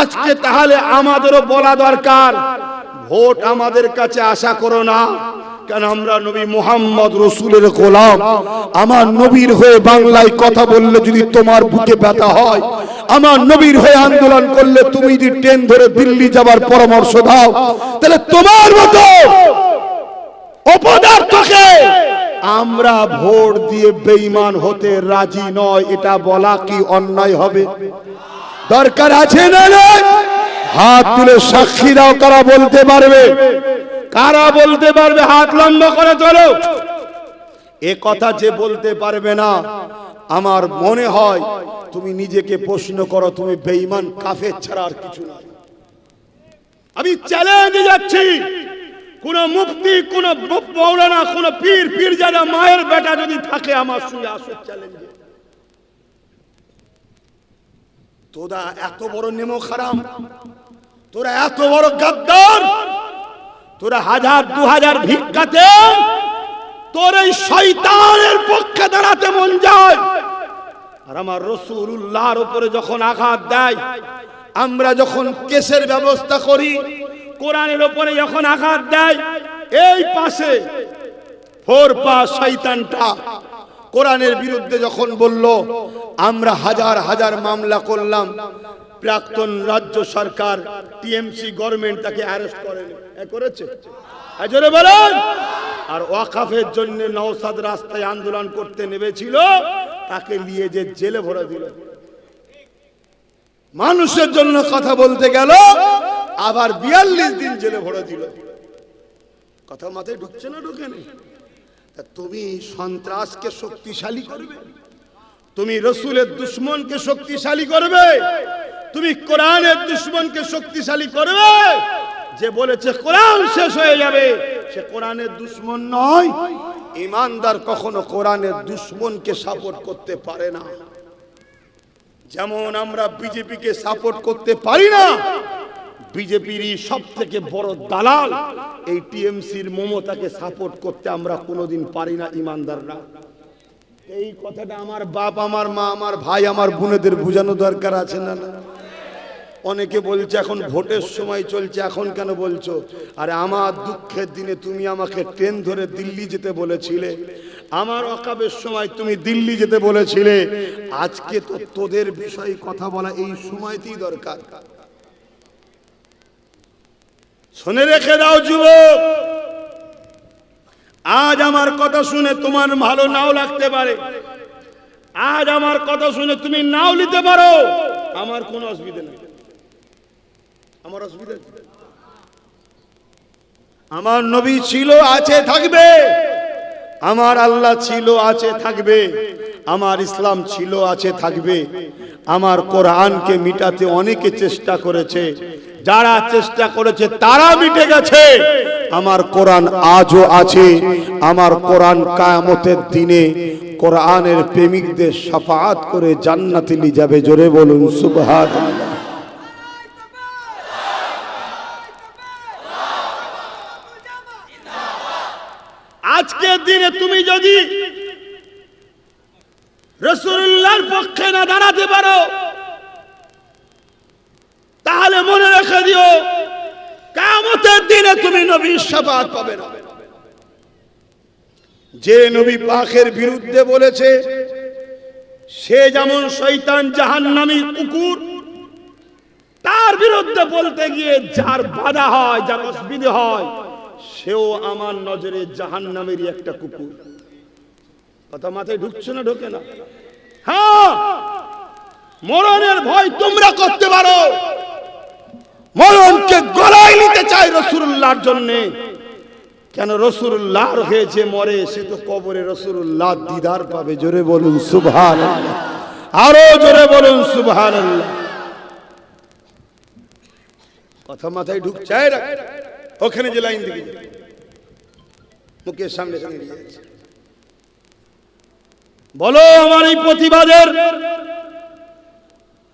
আজকে তাহলে আমাদেরও বলা দরকার, ভোট আমাদের কাছে আশা করো না, কারণ আমরা নবী মুহাম্মদ রাসূলের গোলাম। আমার নবীর হয়ে বাংলায় কথা বললে যদি তোমার বুকে ব্যথা হয়, আমার নবীর হয়ে আন্দোলন করলে তুমি যদি ট্রেন ধরে দিল্লি যাবার পরামর্শ দাও, তাহলে তোমার মতো অপদার্থকে আমরা ভোট দিয়ে বেঈমান হতে রাজি নয়। এটা বলা কি অন্যায় হবে? দরকার আছে না? হাত তুলে সাক্ষী দাও, কারা বলতে পারবে? কারা বলতে পারবে? হাত লম্বা করে চলো। এ কথা যে বলতে পারবে না, আমার মনে হয় তুমি নিজেকে প্রশ্ন করো, তুমি বেঈমান কাফের ছাড়া আর কিছু না। আমি চ্যালেঞ্জে যাচ্ছি, কোন মুফতি, কোন মৌলানা, কোন পীর, পীরজাদা মায়ের বেটা যদি থাকে আমার সঙ্গে আসো চ্যালেঞ্জে। তোরা এত বড় নেমো খারাম, তোরা এত বড় গাদ্দার, তোরা 1000-2000 ভিক্ষাতে তোর এই শয়তানের পক্ষে দাঁড়াতে মন যায়, আর আমার রাসূলুল্লাহর উপরে যখন আঘাত দেয়, আমরা যখন কেসের ব্যবস্থা করি, কোরআনের উপরে যখন আঘাত দেয়, এই পাশে শয়তানটা কোরআনের বিরুদ্ধে যখন বলল, আমরা হাজার হাজার মামলা করলাম, প্রাক্তন রাজ্য সরকার টিএমসি গভর্নমেন্ট তাকে অ্যারেস্ট করেছে, জোরে বলেন। আর ওয়াকাফের জন্য নওশাদ রাস্তায় আন্দোলন করতে নেমেছিল, তাকে নিয়ে যে জেলে ভরে দিল। মানুষের জন্য কথা বলতে গেল, আবার 42 দিন জেলে ভরে দিল। কথা মাথায় ঢুকছে না? ঢুকে নেই। তুমি সন্ত্রাসকে শক্তিশালী করবে, তুমি রসুলের দুশ্মনকে শক্তিশালী করবে, তুমি কোরআনের দুশ্মনকে শক্তিশালী করবে। যে বলেছে কোরআন শেষ হয়ে যাবে, সে কোরআনের দুশ্মন নয়। ঈমানদার কখনো কোরআনের দুশ্মনকে সাপোর্ট করতে পারে না। যেমন আমরা বিজেপিকে সাপোর্ট করতে পারি না, বিজেপির সব থেকে বড় দালাল এই টিএমসির মমতাকে সাপোর্ট করতে আমরা কোনোদিন পারি না ঈমানদাররা। এই কথাটা আমার বাপ, আমার মা, আমার ভাই, আমার বোনেদের বোঝানো দরকার আছে না? অনেকে বলছে এখন ভোটের সময় চলছে, এখন কেন বলছো? আরে আমার দুঃখের দিনে তুমি আমাকে ট্রেন ধরে দিল্লি যেতে বলেছিলে, আমার ওয়াকাফের সময় তুমি দিল্লি যেতে বলেছিলে। আজকে তো তোদের বিষয়ে কথা বলা এই সময়তেই দরকার। শুনে রেখে দাও যুবক, আজ আমার কথা শুনে তোমার ভালো নাও লাগতে পারে, আজ আমার কথা শুনে তুমি নাও নিতে পারো, আমার কোনো অসুবিধা নেই। আমার অসুবিধা, আমার নবী ছিল, আছে, থাকবে। আমার আল্লাহ ছিল, আছে, থাকবে। আমার ইসলাম ছিল, আছে, থাকবে। আমার কোরআনকে মিটাতে অনেকে চেষ্টা করেছে, যারা চেষ্টা করেছে তারা মিটে গেছে। আমার কোরআন আজও আছে। আমার কোরআন কিয়ামতের দিনে কোরআনের প্রেমিকদের শাফাআত করে জান্নাতে নিয়ে যাবে। জোরে বলুন সুবহানাল্লাহ। আজকের দিনে তুমি যদি রাসূলুল্লাহর পক্ষে না দাঁড়াতে পারো, তাহলে মনে রেখে দিও কিয়ামতের দিনে তুমি নবীর শাফাআত পাবে না। যে নবী পাকের বিরুদ্ধে বলেছে সে যেমন শয়তান, জাহান্নামী, কুকুর, তার বিরুদ্ধে বলতে গিয়ে যার বাধা হয়, যার অসুবিধা হয়, সেও আমার নজরে জাহান্নামেরই একটা কুকুর। কথা মাথায় ঢুকছে না? ঢোকে না? হ্যাঁ, মরণের ভয় তোমরা করতে পারো, মরণকে গলায় নিতে চাই রাসূলুল্লাহর জন্য। কেন? রাসূলুল্লাহর হয়ে যে মরে সে তো কবরে রাসূলুল্লাহ দিদার পাবে। জোরে বলুন সুবহানাল্লাহ, আরো জোরে বলুন সুবহানাল্লাহ। কথা মাথায় ঢুকছে? ওখানে যে লাইন দিকে মুখের সামনে বলো, আমার এই প্রতিবাদের,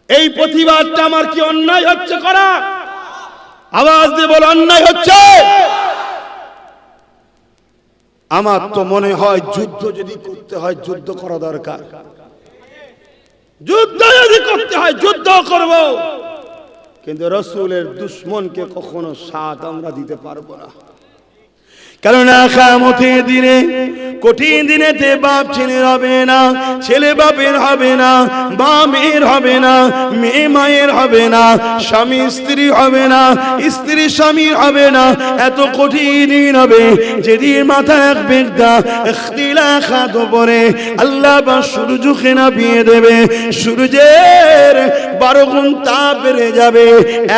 এই প্রতিবাদটা আমার কি অন্যায় হচ্ছে করা? আওয়াজ দিয়ে বলো, অন্যায় হচ্ছে? আমার তো মনে হয় যুদ্ধ যদি করতে হয়, যুদ্ধ করা দরকার। যুদ্ধ যদি করতে হয় যুদ্ধ করব, কিন্তু রাসূলের দুশমনকে কখনো সাথ আমরা দিতে পারবো না। কেননা কিয়ামতের দিনে, কঠিন দিনেতে বাপ ছেলের হবে না, ছেলে বাপের হবে না, মা মেয়ের হবে না, মেয়ে মায়ের হবে না, স্বামী স্ত্রী হবে না, স্ত্রী স্বামীর হবে না। এত কঠিন দিন হবে যেদিন মাথা এক বেগদা ইখতিলাফাত পরে আল্লাহ বা সূর্যকে নামিয়ে দেবে। সূর্যের 12 গুণ তাপ বেড়ে যাবে।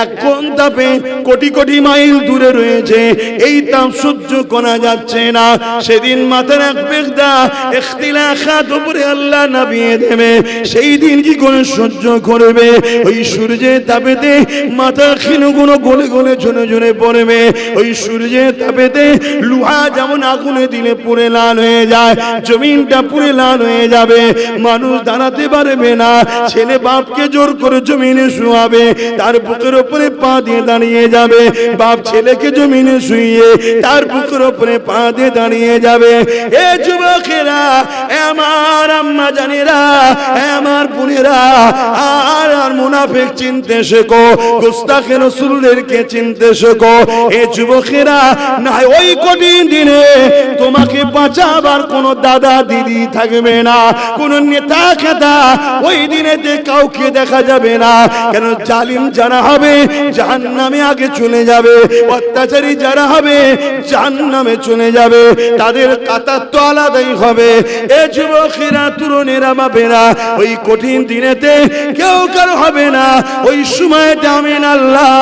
1 গুণ তাপে কোটি কোটি মাইল দূরে রয়েছে, এই তাপ সহ্য করা যাচ্ছে না। সেদিন মাথার তালাক বেগদা ইখতিলাফাত উপরে আল্লাহ নামিয়ে দেবে, সেই দিন কি করে সহ্য করবে? ওই সূর্যের তাপেতে মাথা খিলগুলো গলে গলে ঝরে ঝরে পড়বে। ওই সূর্যের তাপেতে লোহা যেমন আগুনে দিলে পুড়ে লাল হয়ে যায়, জমিনটা পুড়ে লাল হয়ে যাবে, মানুষ দাঁড়াতে পারবে না। ছেলে বাপকে জোর করে জমিনে শুয়াবে, তার বুকের উপরে পা দিয়ে দাঁড়িয়ে যাবে। বাপ ছেলেকে জমিনে শুইয়ে তার বুকের উপরে পা দিয়ে দাঁড়িয়ে যাবে। এ যুবকেরা, এ আমার আম্মা জানেরা, এ আমার বোনেরা, আর মুনাফিক চিনতে শেখো, গুস্তাখে রাসূলদেরকে চিনতে শেখো। এ যুবকেরা, না ওই কঠিন দিনে তোমাকে বাঁচাবার কোনো দাদা দিদি থাকবে না, কোনো নেতা খেতা ওই দিনেতে কাউকে দেখা যাবে না। কেন? জালিম যারা হবে জাহান্নামে আগে চলে যাবে, অত্যাচারী যারা হবে জাহান্নামে চলে যাবে, তাদের কাতার তো আলাদাই হবে। এ যুবকেরা, তরুণেরা, বাপেরা, ওই কঠিন দিনেতে কেউ কারো হবে না। ওই সময়তে আমিন আল্লাহ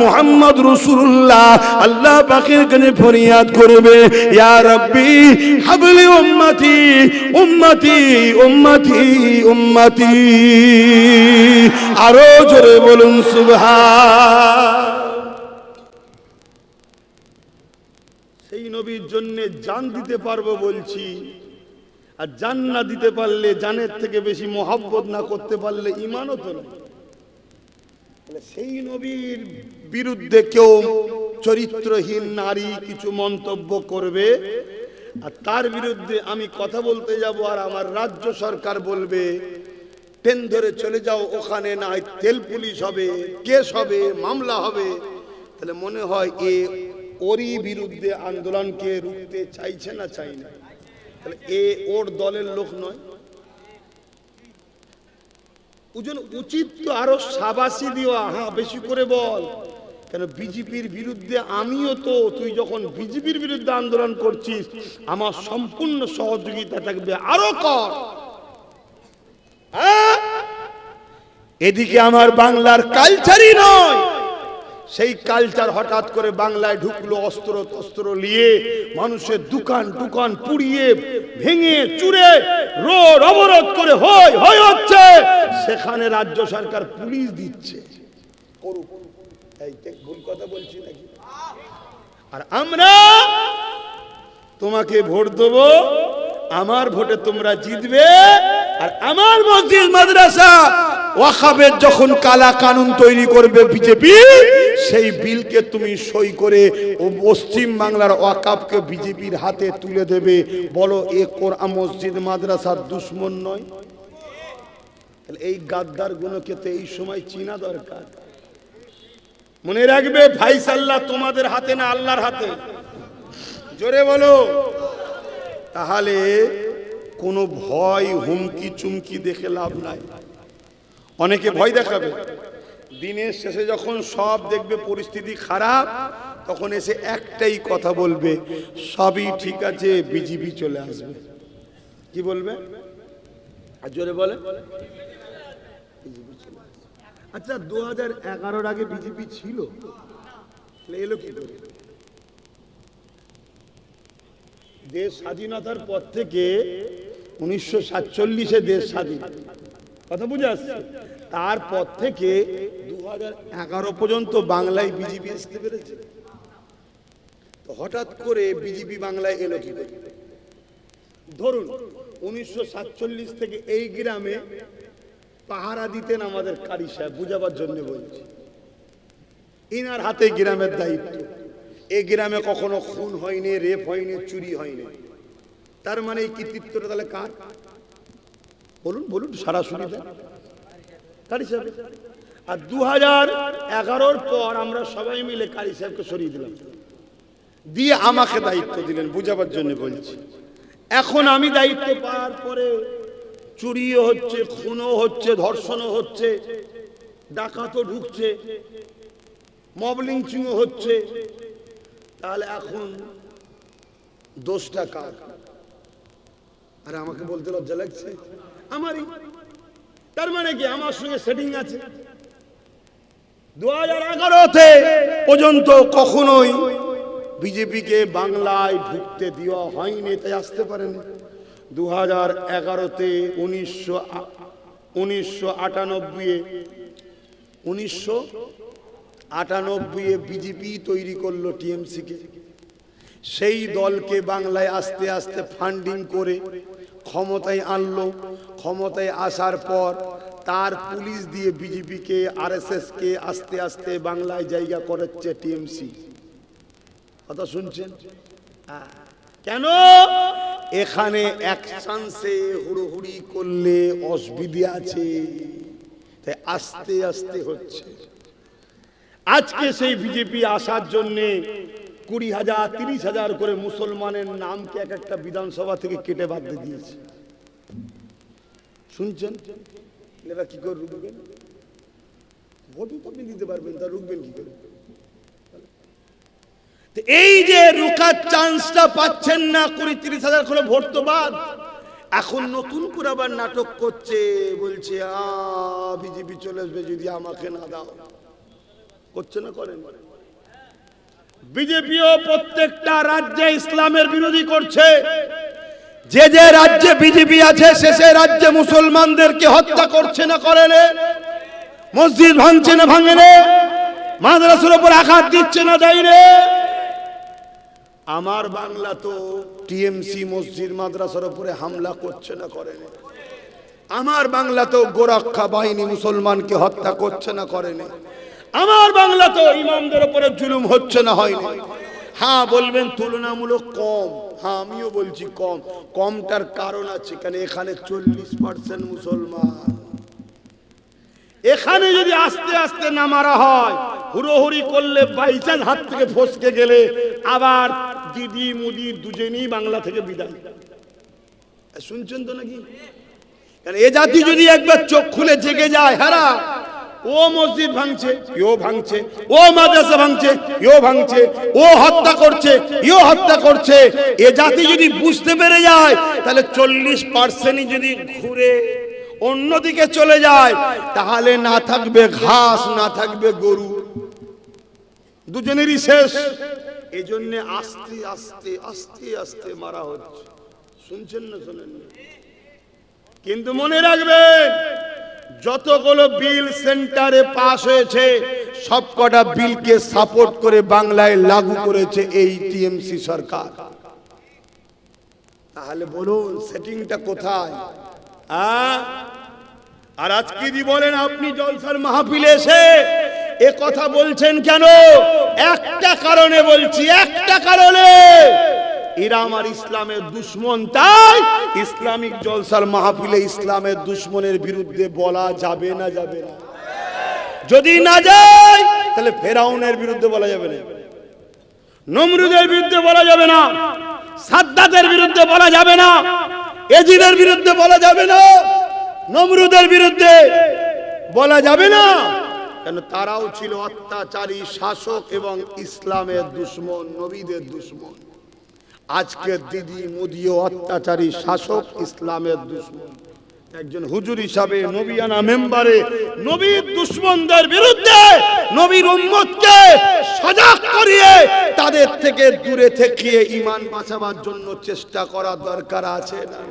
মুহাম্মদ রাসূলুল্লাহ আল্লাহ পাকের কাছে ফরিয়াদ করবে, ইয়া রাব্বি হাবলি উম্মতি উম্মতি উম্মতি উম্মতি। আরো জোরে বলুন সুবহান। সেই নবীর জন্য জান দিতে পারবো বলছি, আর জান না দিতে পারলে, জানের থেকে বেশি মহব্বত না করতে পারলে ঈমানও তো না। সেই নবীর বিরুদ্ধে কেউ চরিত্রহীন নারী কিছু মন্তব্য করবে, আর তার বিরুদ্ধে আমি কথা বলতে যাব, আর আমার রাজ্য সরকার বলবে ট্রেন ধরে চলে যাও, ওখানে না হয় তেল পুলিশ হবে, কেস হবে, মামলা হবে। তাহলে মনে হয় এ ওরই বিরুদ্ধে আন্দোলনকে রুখতে চাইছে না চাই না? তাহলে এ ওর দলের লোক নয়। উচিত তো আরো শাবাশি দিওয়া, হ্যাঁ বেশি করে বল। কেন? বিজেপির বিরুদ্ধে আমিও তো, তুই যখন বিজেপির বিরুদ্ধে আন্দোলন করছিস আমার সম্পূর্ণ সহযোগিতা থাকবে, আরো কর। এদিকে আমার বাংলার কালচারই নয়, সেই কালচার হঠাৎ করে বাংলায় ঢুকলো, অস্ত্র তস্ত্র নিয়ে মানুষের দোকান টুকান পুড়িয়ে ভেঙে চুরে রোড অবরোধ করে হচ্ছে। সেখানে রাজ্য সরকার পুলিশ দিচ্ছে। ভুল কথা বলছি নাকি? আর আমরা তোমাকে ভোট দেবো, আমার ভোটে তোমরা জিতবে, আর আমার মসজিদ মাদ্রাসা ওয়াকফের যখন কালা কানুন তৈরি করবে বিজেপি, সেই বিলকে তুমি সই করে ও পশ্চিম বাংলার ওয়াকফকে বিজেপির হাতে তুলে দেবে। বলো এ কোরআন মসজিদ মাদ্রাসার দুশমন নয়? তাহলে এই গাদ্দার গুলোকে তো এই সময় চিনা দরকার। মনে রাখবে ফাইসাল্লাহ তোমাদের হাতে না, আল্লাহর হাতে। জোরে বলো। তাহলে কোনো ভয় হুমকি চুমকি দেখে লাভ নাই। অনেকে ভয় দেখাবে, দিনের শেষে যখন সব দেখবে পরিস্থিতি খারাপ, তখন এসে একটাই কথা বলবে, সবই ঠিক আছে, বিজেপি চলে আসবে। কি বলবে? আর জোরে বলে। আচ্ছা, 2011-র আগে বিজেপি ছিল, এলো কি করে? দেশ স্বাধীনতার পর থেকে 1947-এ দেশ স্বাধীন, কথা বুঝে আসছে। তারপর থেকে 2011 পর্যন্ত বাংলায় বিজেপি আসতে পেরেছে। তো হঠাৎ করে বিজেপি বাংলায় এলো কি করে? ধরুন 1947 থেকে এই গ্রামে পাহারা দিতেন আমাদের কারি সাহেব, বুঝাবার জন্য বলছি, ইনার হাতে গ্রামের দায়িত্ব। এই গ্রামে কখনো খুন হয়নি, রেপ হয়নি, চুরি হয়নি। তার মানে এই কৃতিত্বটা তাহলে কার? বলুন বলুন, সরাসরি কারি সাহেব। আর 2011-র পর আমরা সবাই মিলে কারি সাহেবকে সরিয়ে দিলাম, দিয়ে আমাকে দায়িত্ব দিলেন, বুঝাবার জন্য বলছি। এখন আমি দায়িত্ব পাওয়ার পরে চুরিও হচ্ছে, খুনও হচ্ছে, ধর্ষণও হচ্ছে, ডাকাতও ঢুকছে, মব লিঞ্চিংও হচ্ছে। তাহলে এখন দোষটা কার? আরে আমাকে বলতে লজ্জা লাগছে, আমারই। তার মানে কি আমার সঙ্গে সেটিং আছে? 2011 পর্যন্ত কখনোই বিজেপিকে বাংলায় ঢুকতে দেওয়া হয়নি, তাই আসতে পারেনি। 2011-তে 1998-এ বিজেপি তৈরি করলো টিএমসিকে। সেই দলকে বাংলায় আস্তে আস্তে ফান্ডিং করে ক্ষমতায় আনলো। ক্ষমতায় আসার পর তার পুলিশ দিয়ে বিজেপিকে, আরএসএসকে আস্তে আস্তে বাংলায় জায়গা করাচ্ছে টিএমসি। কথা শুনছেন? কেন? এখানে এক চান্সে হুড়োহুড়ি করলে অসুবিধা আছে, তাই আস্তে আস্তে হচ্ছে। আজকে সেই বিজেপি আসার জন্যে 20,000 30,000 করে মুসলমানের নামকে এক একটা বিধানসভা থেকে কেটে বাদ দিয়ে দিয়েছে। শুনছেন? এবার কি করে রুখবেন? ভোটই তো আপনি দিতে পারবেন, তা রুখবেন কি করে? এই যে রুখার চান্সটা পাচ্ছেন না, 20-30,000 করে ভোট তো বাদ। এখন নতুন করে আবার নাটক করছে, বলছে বিজেপি চলে আসবে যদি আমাকে না দাও। করছে না? করেন। বিজেপিও প্রত্যেকটা রাজ্যে ইসলামের বিরোধী করছে। যে যে রাজ্যে বিজেপি আছে সে রাজ্যে মুসলমানদেরকে হত্যা করছে না করে না? মসজিদ ভাঙছে না ভাঙে না? মাদ্রাসার উপর আঘাত দিচ্ছে না দেয় না? আমার বাংলা তো টিএমসি মসজিদ মাদ্রাসার উপরে হামলা করছে না করে না? আমার বাংলা তো গোরক্ষা বাহিনী মুসলমানকে হত্যা করছে না করে না? আমার বাংলা তো ইমামদের উপরে জুলুম হচ্ছে না হয়নি? হ্যাঁ বলবেন তুলনামূলক কম। হ্যাঁ আমিও বলছি কম। কমটার কারণ আছে, কেন এখানে 40% মুসলমান। এখানে যদি আস্তে আস্তে না মারা হয়, হুড়োহুড়ি করলে বাইচান্স হাত থেকে ফসকে গেলে আবার দিদি মুদি দুজনেই বাংলা থেকে বিদায়। শুনছেন তো নাকি? কারণ এ জাতি যদি একবার চোখ খুলে জেগে যায়, হারা ও মসজিদ ভাঙছে, ইও ভাঙছে, ও মাদ্রাসা ভাঙছে, ইও ভাঙছে, ও হত্যা করছে, ইও হত্যা করছে, এ জাতি যদি বুঝতে পেরে যায়, তাহলে 40% যদি ঘুরে অন্যদিকে চলে যায়, তাহলে না থাকবে ঘাস, না থাকবে গরু, দুজনেরই শেষ। এজন্য আস্তে আস্তে আস্তে আস্তে মারা হচ্ছে। শুনছেন না? শোনেন না? কিন্তু মনে রাখবেন, যতগুলো বিল সেন্টারে পাস হয়েছে সবকটা বিলকে সাপোর্ট করে বাংলায় লাগু করেছে এই টিএমসি সরকার। তাহলে বলুন সেটিংটা কোথায়? আর আজকে যদি বলেন আপনি জলসার মাহফিলে এসে এ কথা বলছেন কেন? একটা কারণে বলছি, একটা কারণে। এরা আমার ইসলামের দুশ্মন, তাই ইসলামিক জলসার মাহফিলে ইসলামের দুশ্মনের বিরুদ্ধে বলা যাবে না? যাবে না? যদি না যায় তাহলে ফেরাউনের বিরুদ্ধে বলা যাবে না, নমরুদের বিরুদ্ধে বলা যাবে না, সাদ্দাতের বিরুদ্ধে বলা যাবে না, এজিদের বিরুদ্ধে বলা যাবে না, নমরুদের বিরুদ্ধে বলা যাবে না। কেন? তারাও ছিল অত্যাচারী শাসক এবং ইসলামের দুশ্মন, নবীদের দুশ্মন। আজকে দিদি মোদিও অত্যাচারী শাসক, ইসলামের দুশ্মন। একজন হুজুর হিসাবে নবিয়ানা মেম্বারে নবীর দুশ্মনদের বিরুদ্ধে নবীর উম্মতকে সজাগ করিয়ে তাদের থেকে দূরে থেকে ঈমান বাঁচাবার জন্য চেষ্টা করা দরকার আছে না?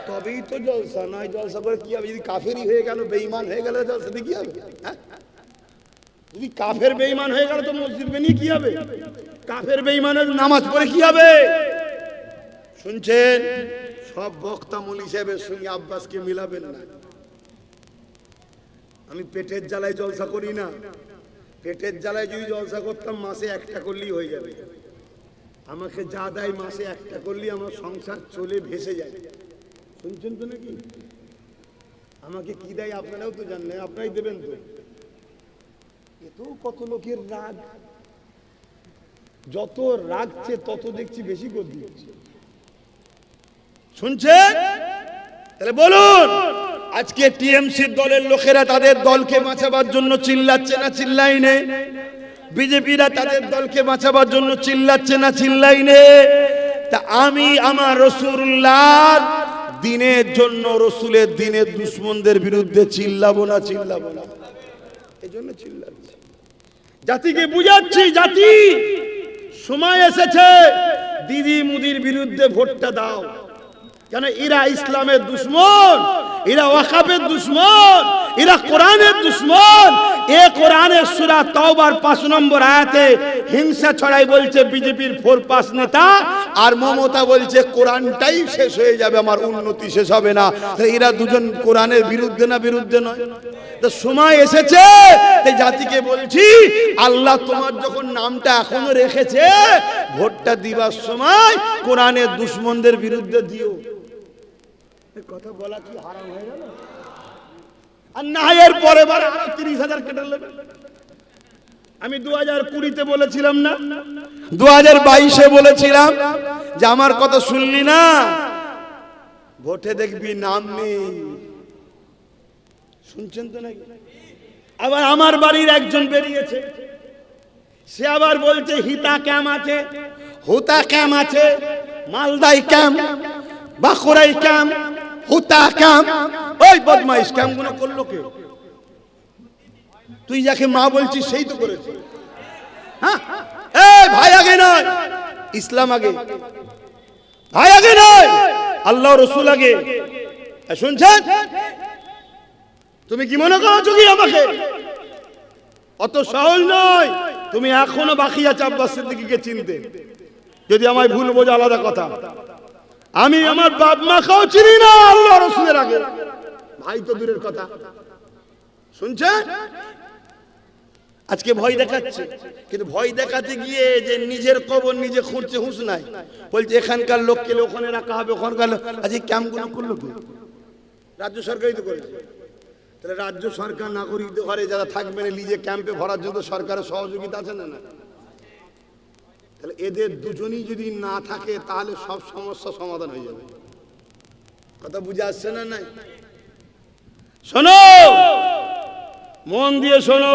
তবেই তো জলসা। নয় জলসা করে কি হবে? যদি কাফেরই হয়ে গেল, বেঈমান হয়ে গেল, জলসা দিয়ে কি হবে? যদি কাফের বেঈমান হয়ে গেল তো মসজিদ বানিয়ে কি হবে? কাফের বেঈমানের নামাজ পড়ে কি হবে? শুনছেন? সব বক্তা মৌলভী সাহেবের সঙ্গে আব্বাসকে মিলাবেন না। আমি পেটের জ্বালায় জলসা করি না। পেটের জ্বালায় যদি জলসা করতাম মাসে একটা করলেই হয়ে যাবে। আমাকে যা দেয় মাসে একটা করলেই আমার সংসার চলে ভেসে যায়। শুনছেন তো নাকি? আমাকে কি দেয় আপনারাও তো জানেন, আপনারাই দেবেন তো। এত কত লোকের রাগ, যত রাগছে তত দেখছি বেশি করে দিচ্ছে। শুনছেন? তাহলে বলুন, আজকে টিএমসি দলের লোকেরা তাদের দলকে বাঁচাবার জন্য চিল্লাচ্ছে না চিল্লাই নে? বিজেপিরা তাদের দলকে বাঁচাবার জন্য চিল্লাচ্ছে না চিল্লাই নে? তা আমি আমার রাসূলুল্লাহ দিনের জন্য, রসুলের দিনের দুশ্মনদের বিরুদ্ধে চিল্লাবো না? চিল্লাবো না? এই জন্য চিল্লাচ্ছি, জাতিকে বুঝাচ্ছি। জাতি সময় এসেছে দিদি মুদির বিরুদ্ধে ভোটটা দাও, কেন এরা ইসলামের দুশমন, এরা ওয়াকাফের দুশমন, এরা কোরআনের দুশমন। এ কোরআনের সূরা তাওবার 5 নম্বর আয়াতে হিংসা ছড়াই বলছে বিজেপির 4 নেতা, আর মমতা বলছে কোরআনটাই শেষ হয়ে যাবে, আমার উন্নতি শেষ হবে না। এরা দুজন কোরআনের বিরুদ্ধে না বিরুদ্ধে নয়? তো সময় এসেছে, এই জাতিকে বলছি আল্লাহ তোমার যখন নামটা এখনো রেখেছে, ভোটটা দিবার সময় কোরআনের দুশমনদের বিরুদ্ধে দিও। কথা বলা কি হারাম হয়ে গেল? আর না এর পরে বার 30,000 কেটে নেবে। আমি 2020-তে বলেছিলাম না, 2022-এ বলেছিলাম যে আমার কথা শুনলি না, ভোটে দেখবি নাম নেই। শুনছেন তো নাকি? আবার আমার বাড়ির একজন বেরিয়েছে, সে আবার বলছে হিতা ক্যাম্প আছে, হুতা ক্যাম্প আছে, মালদাই ক্যাম্প, বাঁকুড়াই ক্যাম্প, হুতা ক্যাম্প। ওই বদমাইশ ক্যাম্পগুলো করলো কে? তুই যাকে মা বলছিস সেই তো করেছে। হ্যাঁ, এই ভাই আগে নয়, ইসলাম আগে। ভাই আগে নয়, আল্লাহ রসুল আগে। শুনছেন? তুমি কি মনে করছো কি আমাকে? অত সহজ নয়। তুমি এখনো বাকি আছে আব্বাস সিদ্দিকীকে চিনতে। যদি আমায় ভুল বোঝা আলাদা কথা। আমি আমার বাপ মাকেও চিনি না আল্লাহ রসুলের আগে, ভাই তো দূরের কথা। শুনছেন? আজকে ভয় দেখাচ্ছে, কিন্তু ভয় দেখাতে গিয়ে যে নিজের কবর নিজে খুঁড়ছে হুঁশ নাই। বলছে এখানকার লোককে ওখানে রাখা হবে, ওখানকার লোক। আজকে ক্যাম্পগুলো করলো কি? রাজ্য সরকারই তো করেছে। তাহলে রাজ্য সরকার নাগরিকদের ঘরে যারা থাকবেন নিজে ক্যাম্পে ভরার জন্য সরকারের সহযোগিতা আছে না? তাহলে এদের দুজনই যদি না থাকে তাহলে সব সমস্যা সমাধান হয়ে যাবে। কথা বুঝে আসছে না? নাই শোনো, মন দিয়ে শোনো।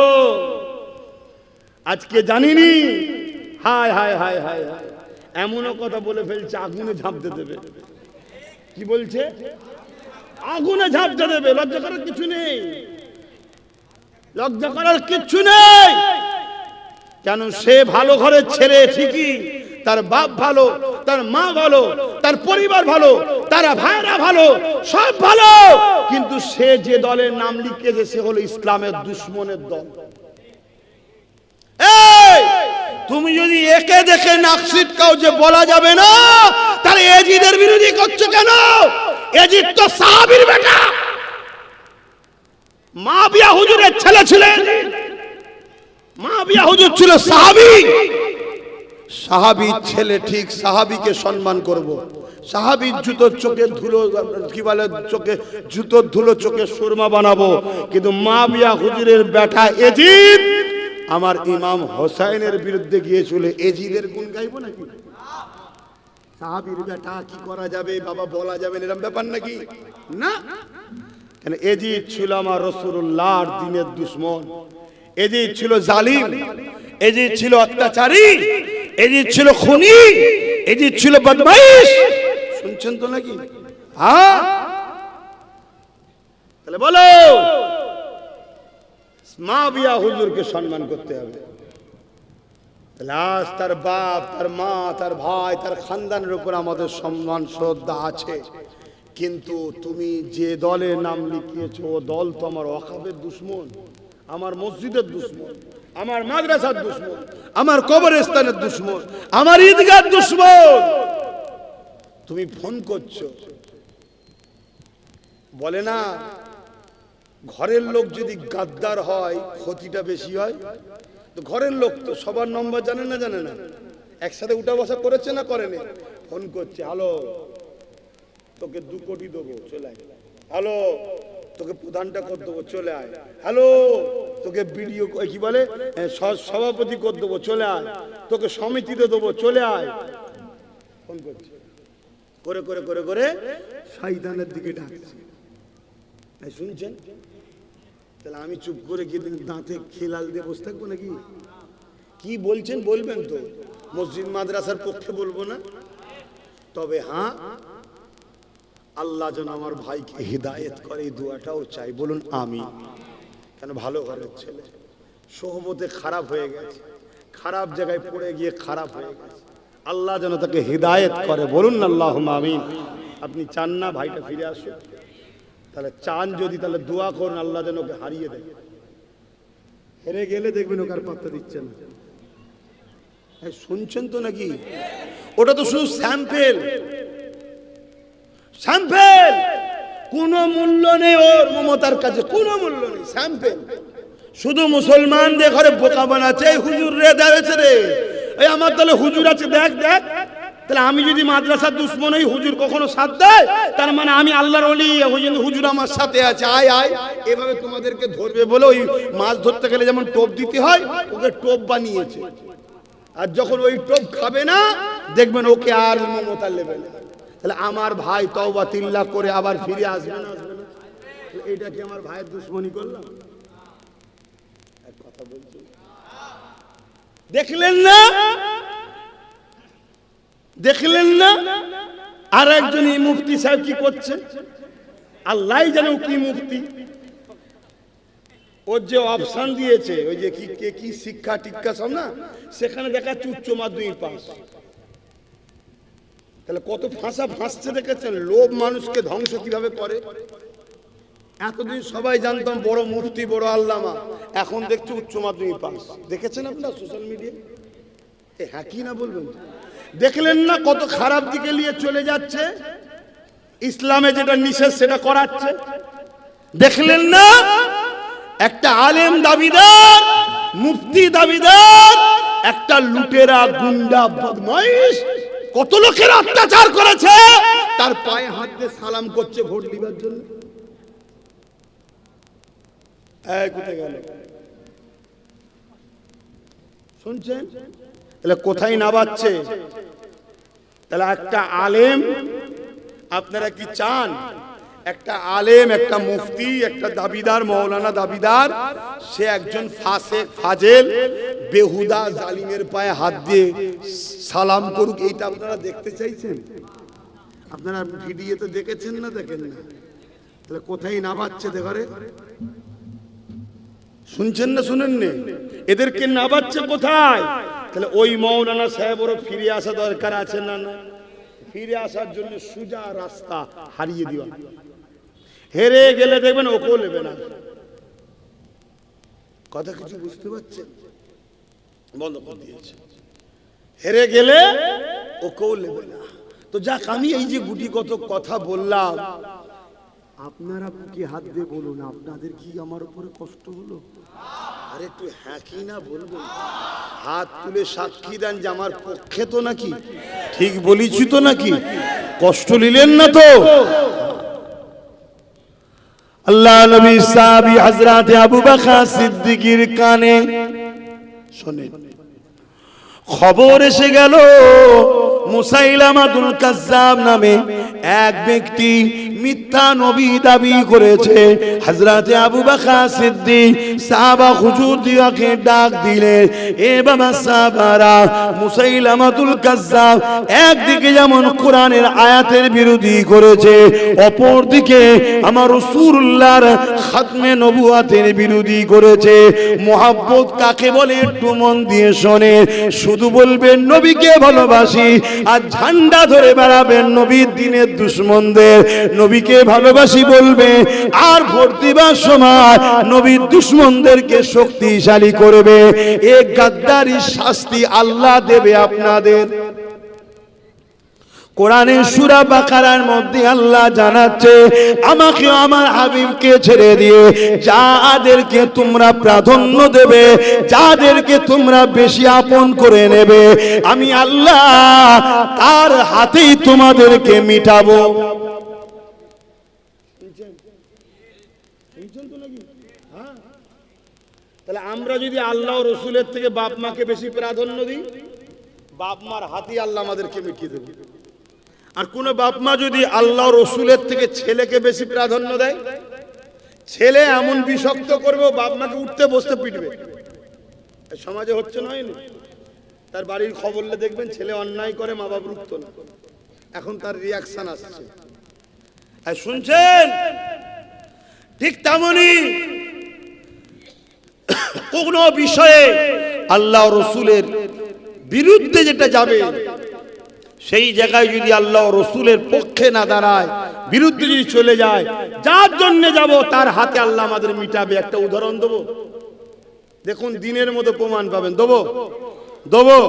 আজকে জানিনি, হায় হায় হায় হায় হায়, এমনও কথা বলে ফেলছে আগুনে ঝাঁপতে দেবে। কি বলছে? আগুনে ঝাঁপতে দেবে। লজ্জা করার কিছু নেই, লজ্জা করার কিছু নেই। কেন? সে ভালো ঘরের ছেলে ঠিকই, তার বাপ ভালো, তার মা ভালো, তার পরিবার ভালো, তারা ভাইরা ভালো, সব ভালো, কিন্তু সে যে দলের নাম লিখেছে সে হলো ইসলামের দুশমনের দল। এই তুমি যদি একে দেখে নাক ছিটকাও যে বলা যাবে না, তাহলে এজিদের বিরোধী করছো কেন? এজিদ তো সাহাবীর বেটা, মুআবিয়া হুজুরের ছেলে ছিলেন। মুআবিয়া হুজুর ছিল সাহাবী। সাহাবীর ছেলে, ঠিক সাহাবীকে সম্মান করব। সাহাবীর জুতোর চোখে ধুলো, কি বলে, চোখে জুতোর ধুলো চোখে সুরমা বানাবো, কিন্তু মুআবিয়া হুজুরের বেটা এজিদ আমার ইমাম হোসাইনের বিরুদ্ধে গিয়ে চলে এজিদের গুণ গাইবো নাকি? সাহাবীর বেটা কি করা যাবে বাবা, বলা যাবে এরকম ব্যাপার নাকি? না। কেন? এজিদ ছিল আমার রাসূলুল্লাহর দ্বীনের দুশমন। এজিদ ছিল জালিম, এজিদ ছিল অত্যাচারী, এজিদ ছিল খুনি, এজিদ ছিল বদমাইশ। শুনছেন তো নাকি? হ্যাঁ, তাহলে বলো, মুআবিয়া হুজুরকে সম্মান করতে হবে। লাশ, তার বাপ, তার মা, তার ভাই, তার খানদানের উপর আমাদের সম্মান শ্রদ্ধা আছে, কিন্তু তুমি যে দলের নাম লিখিয়েছো ও দল তো আমার ওয়াকাফের দুশমন, আমার মসজিদের দুশমন, আমার মাদ্রাসার দুশমন, আমার কবরস্থানের দুশমন, আমার ঈদগার দুশমন। তুমি ফোন করছো, বলে না ঘরের লোক যদি গাদ্দার হয় ক্ষতিটা বেশি হয়। তো ঘরের লোক তো সবার নম্বর জানে না, জানে না, একসাথে উঠা বসা করেছে না করেনি। ফোন করছে, হ্যালো তোকে 2 কোটি দেবো, চলে আয়। হ্যালো তোকে প্রধানটা করে দেবো, চলে আয়। হ্যালো তোকে বিডিও কি বলে সভাপতি করে দেবো, চলে আয়। তোকে সমিতিতে দেবো, চলে আয়। ফোন করছে, করে করে করে করে শয়তানের দিকে ডাকছে। শুনছেন? তাহলে আমি চুপ করে গিয়ে দাঁতে খেলাল দিয়ে বসে থাকবো নাকি? কি বলছেন বলবেন তো, মসজিদ মাদ্রাসার পক্ষে বলবো না। তবে হ্যাঁ, আল্লাহ যেন আমার ভাইকে হিদায়েত করে, এই দোয়াটাও চাই। বলুন আমি। কেন? ভালো ঘরের ছেলে, সোহবতে খারাপ হয়ে গেছে, খারাপ জায়গায় পড়ে গিয়ে খারাপ হয়ে গেছে। আল্লাহ যেন তাকে হিদায়েত করে, বলুন না আল্লাহুম্মা আমিন। আপনি চান না ভাইটা ফিরে আসুক? তাহলে চান যদি, তাহলে দোয়া করুন আল্লাহ যেন ওকে হারিয়ে দেয়। হেরে গেলে দেখবেন ওকে আর পাত্তা দিচ্ছেন না। শুনছেন তো নাকি? ওটা তো শুধু স্যাম্পেল, স্যাম্পেল। কোনো মূল্য নেই ওর মমতার কাছে, কোনো মূল্য নেই, স্যাম্পেল। শুধু মুসলমানদের ঘরে বোকা বানাচ্ছে। এই হুজুর রে দাঁড়িয়েছে রে, এই আমার তাহলে হুজুর আছে, দেখ দেখ। তাহলে আমি যদি মাদ্রাসার দুশ্মন হই, হুজুর কখনো সাথ দেয়? তার মানে আমি আল্লাহর ওলি, হুজুর আমার সাথে আছে, আয় আয়। এভাবে তোমাদেরকে ধরবে বলে ওই মাছ ধরতে গেলে যেমন টোপ দিতে হয়, ওকে টোপ বানিয়েছে। আর যখন ওই টোপ খাবে না, দেখবেন ওকে আর মমতা নেবে না। তাহলে আমার ভাই তওবা তিল্লা করে আবার ফিরে আসবে না, আসবে না? এইটা কি আমার ভাইয়ের দুশ্মনী করলাম? এক কথা বলছি, দেখলেন না? দেখলেন না? আর একজন এই মুফতি সাহেব কি করছে? আল্লাহ জানে কি মুফতি। ওর যে অপশন দিয়েছে, ওই যে কি শিক্ষা টিক্ষা সব না, সেখানে দেখাচ্ছে উচ্চ মাধ্যমিক পাস। তাহলে কত ফাঁসা ফাঁসছে দেখেছেন? লোভ মানুষকে ধ্বংস কিভাবে করে। এতদিন সবাই জানতাম বড় মুফতি, বড় আল্লামা, এখন দেখছি উচ্চ মাধ্যমিক পাস। দেখেছেন আপনারা সোশ্যাল মিডিয়ায়? হ্যাঁ কি না বলবেন? দেখলেন না কত খারাপ দিকে নিয়ে চলে যাচ্ছে? ইসলামে যেটা নিষেধ সেটা করাচ্ছে। দেখলেন না? একটা আলেম দাবিদার, মুফতি দাবিদার, একটা লুটেরা গুন্ডা বদমাইশ কত লোকের অত্যাচার করেছে, তার পায়ে হাত দিয়ে সালাম করছে ভোট দিবার জন্য। কোথায় গেল? শুনছেন? তাহলে কোথায় নাবাচ্ছে? তাহলে একটা আলেম, আপনারা কি চান একটা আলেম, একটা মুফতি, একটা দাবিদার, মৌলানা দাবিদার, সে একজন ফাসেক ফাজেল বেহুদা জালিমের পায়ে হাত দিয়ে সালাম করুক? এইটা আপনারা দেখতে চাইছেন? আপনারা ভিডিওতে দেখেছেন না? দেখেন না? তাহলে কোথায় নাবাচ্ছে দেখরে? শুনছেন না? শুনেন না? এদেরকে নাবাচ্ছে কোথায়? তাহলে ওই মৌলানা সাহেবেরও ফিরে আসা দরকার আছে না? না, ফিরে আসার জন্য সোজা রাস্তা হারিয়ে দেওয়া। হেরে গেলে দেখবেন ওকেও নেবে না। কথা কিছু বুঝতে পারছেন? বন্ধ করে দিয়েছে। হেরে গেলে ওকেও নেবে না। তো যাক, আমি এই যে গুটি কত কথা বললাম, আপনারা বুকে হাত দিয়ে বলুন, আপনাদের কি আমার উপরে কষ্ট হলো? আরে একটু হ্যাঁ কি না বলবেন? হাত তুলে সাক্ষী দেন যে আমার পক্ষে তো নাকি ঠিক বলিছি তো নাকি? কষ্ট নিলেন না তো? আল্লাহ নবী সাহাবী হযরত আবু বকর সিদ্দিকীর কানে শুনেন, খবর এসে গেল মুসাইলামাতুল কাজ্জাব নামে এক ব্যক্তি মিথ্যা নবী দাবি করেছে। হযরত আবু বকর সিদ্দিক সাহাবা হুজুর দিয়াকে ডাক দিলে, এ বাবা সাহাবারা, মুসাইলামাতুল কাজ্জাব একদিকে যেমন কোরআনের আয়াতের বিরোধী করেছে, অপর দিকে আমার রাসূলুল্লাহর খাতমে নবুয়াতের বিরোধী করেছে। মুহাব্বত কাকে বলে একটু মন দিয়ে শোনে। শুধু বলবেন নবীকে ভালোবাসি, আর ঝান্ডা ধরে বেড়াবেন নবীর দিনের দুশমনদের। নবীকে ভালোবাসি বলবে, আর ভোট দিবার সময় নবীর দুশমনদেরকে শক্তিশালী করবে। এই গাদ্দারির শাস্তি আল্লাহ দেবে আপনাদের। কোরআনের সূরা বাকারার মধ্যে আল্লাহ জানাচ্ছে, আমাকে আমার হাবিবকে ছেড়ে দিয়ে যাদেরকে তোমরা প্রাধান্য দেবে, যাদেরকে তোমরা বেশি আপন করে নেবে, আমি আল্লাহ তার হাতেই তোমাদেরকে মিটাবো। তাহলে আমরা যদি আল্লাহ ও রসুলের থেকে বাপ মাকে বেশি প্রাধান্য দিই, বাপ মার হাতেই আল্লাহ আমাদেরকে মিটিয়ে দেবে। আর কোন বাপ মা যদি আল্লাহ রসুলের থেকে ছেলেকে বেশি প্রাধান্য দেয়, ছেলে এমন বিষাক্ত করবে বাপ মাকে উঠতে বসতে পিটবে। সমাজে হচ্ছে নয় না? তার বাড়ির খবর দেখবেন ছেলে অন্যায় করে, মা বাপ রুখত না, এখন তার রিয়াকশন আসছে। শুনছেন? ঠিক তেমনি কোন বিষয়ে আল্লাহ রসুলের বিরুদ্ধে যেটা যাবে সেই জায়গায় যদি আল্লাহ রসুলের পক্ষে না দাঁড়ায়, বিরুদ্ধে যদি চলে যায়, যার জন্য যাব তার হাতে আল্লাহ আমাদের মিটাবে। একটা উদাহরণ দেবো, দেখুন দিনের মতো প্রমাণ পাবেন। দেবো দেবো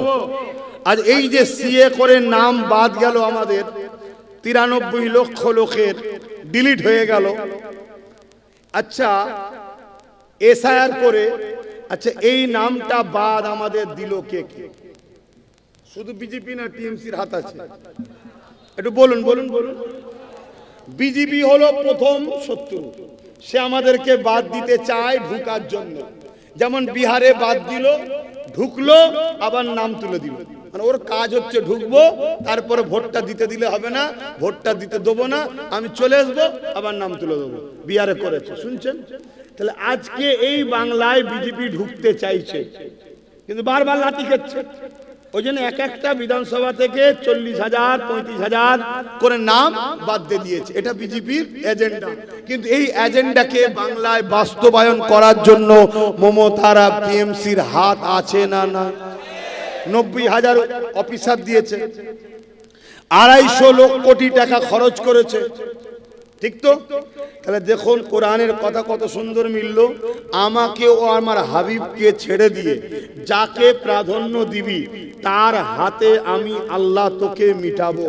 আজ এই যে সিএ করে নাম বাদ গেল, আমাদের 93 লক্ষ লোকের ডিলিট হয়ে গেল। আচ্ছা এসআইআর করে, আচ্ছা এই নামটা বাদ আমাদের দিল কে কে? শুধু বিজেপি না টিএমসির হাত আছে? একটু বলুন বলুন বলুন। বিজেপি হলো প্রথম শত্রু, সে আমাদেরকে বাদ দিতে চায় ঢুকার জন্য। যেমন বিহারে বাদ দিল, ঢুকলো, আবার নাম তুলে দিল। মানে ওর কাজ হচ্ছে ঢুকবো, তারপরে ভোটটা দিতে দিলে হবে না, ভোটটা দিতে দেবো না, আমি চলে আসবো, আবার নাম তুলে দেবো। বিহারে করেছে, শুনছেন? তাহলে আজকে এই বাংলায় বিজেপি ঢুকতে চাইছে, কিন্তু বারবার লাঠি খেচ্ছে। ওই জন্য এক একটা বিধানসভা থেকে 40,000 35,000 করে নাম বাদ দিয়ে দিয়েছে। এটা বিজেপির এজেন্ডা। কিন্তু এই এজেন্ডাকে বাংলায় বাস্তবায়ন করার জন্য মমতার টিএমসির হাত আছে না? না। 90,000 অফিসার দিয়েছে, 250 কোটি টাকা খরচ করেছে, ঠিক তো? তাহলে দেখুন কোরআনের কথা কত সুন্দর মিলল। আমাকে ও আমার হাবিবকে ছেড়ে দিয়ে যাকে প্রাধান্য দিবি তার হাতে আমি আল্লাহ তোকে মিটাবো।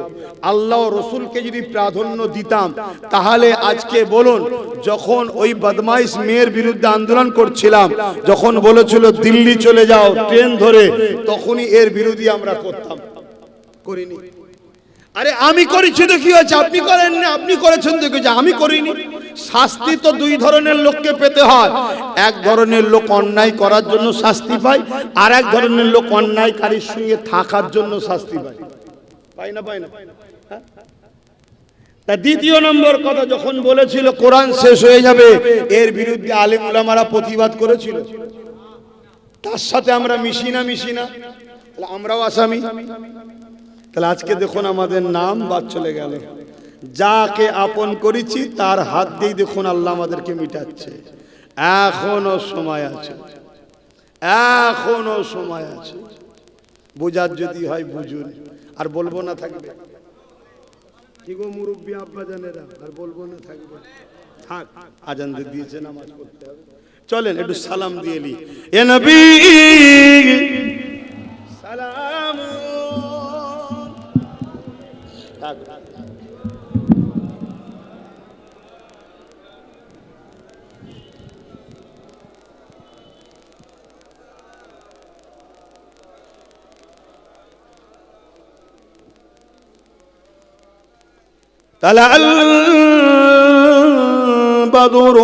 আল্লাহ রসুলকে যদি প্রাধান্য দিতাম তাহলে আজকে বলুন, যখন ওই বদমাইশ মেয়ের বিরুদ্ধে আন্দোলন করছিলাম, যখন বলেছিল দিল্লি চলে যাও ট্রেন ধরে, তখনই এর বিরোধী আমরা করতাম, করিনি? আরে আমি করেছি তো কি হয়েছে? আপনি করেন না, আপনি করেছেন তো কি হয়েছে? আমি করিনি। শাস্তি তো দুই ধরনের লোককে পেতে হয়। এক ধরনের লোক অন্যায় করার জন্য শাস্তি পায়, আর এক ধরনের লোক অন্যায়কারীর সঙ্গে থাকার জন্য শাস্তি পায়। পাই না? পাই না? তা দ্বিতীয় নম্বর কথা, যখন বলেছিল কোরআন শেষ হয়ে যাবে, এর বিরুদ্ধে আলেম উলামারা প্রতিবাদ করেছিল। তার সাথে আমরা মিশি না? আমরাও আসামি। তাহলে আজকে দেখুন আমাদের নাম বাদ চলে গেল। যাকে আপন করেছি তার হাত দিয়ে দেখুন আল্লাহ আমাদেরকে মিটাচ্ছে। এখনো সময় আছে, এখনো সময় আছে। বুঝার যদি হয় বুঝুন, আর বলবো না থাকবে কি গো মুরব্বী আব্বা জানেরা, আর বলবো না থাকবে? থাক, আজান দিয়েছে, নামাজ পড়তে হবে। চলেন একটু সালাম দিয়ে নি। এ নবী সালাম। طلع البدر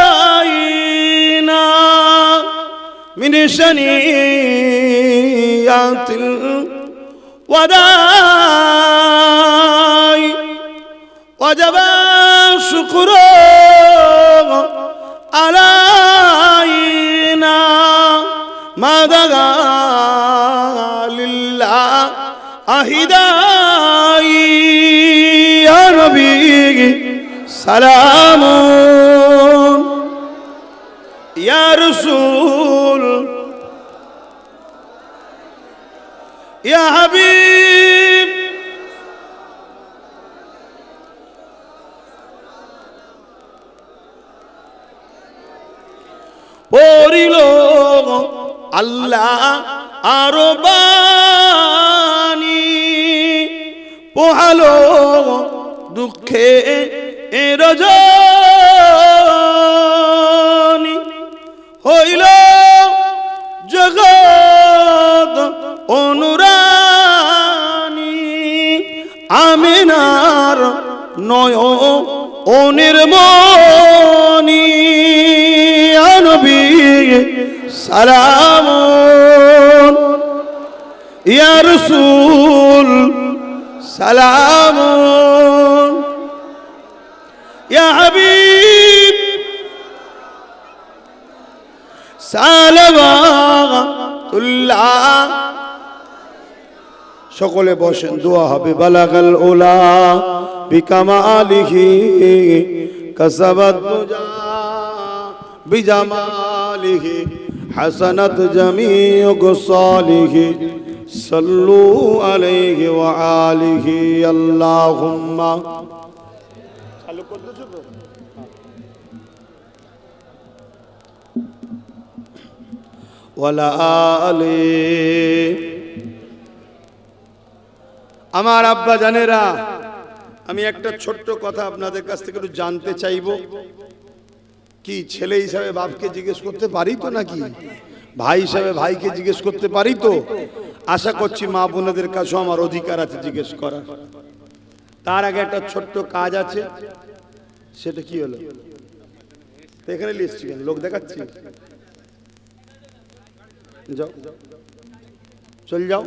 علينا من شنيات الوداع وجب الشكر علينا ما دعا لله أهداي يا نبي سلام يا رسول يا حبيب পড়িল আল্লাহ আরো বাণী, পোহালো দুঃখে রজনী, হইল জগৎ অনুরানী, আমিনার নয়নের মনি, নবী সালাম ইয়া রাসূল সালাম ইয়া হাবিব সালাওয়াতুল্লাহ। সকলে বসেন, দোয়া হবে। বালাগাল উলা বিকামালিহি কাসাবাত দুজা বিজামালিহি حسنت جميع صالح صلوا عليه وآله اللهم ولا آله আমার আব্বা জানেরা আমি একটা ছোট্ট কথা আপনাদের কাছ থেকে একটু জানতে চাইবো কি ছেলে হিসাবে বাপকে জিজ্ঞেস করতে পারি তো নাকি ভাই হিসাবে ভাইকে জিজ্ঞেস করতে পারি তো আশা করছি মা বোনেদের কাছেও আমার অধিকার আছে জিজ্ঞেস করার তার আগে একটা ছোট্ট কাজ আছে সেটা কি হলো এখানে লিস্ট লোক দেখাচ্ছি যাও চল যাও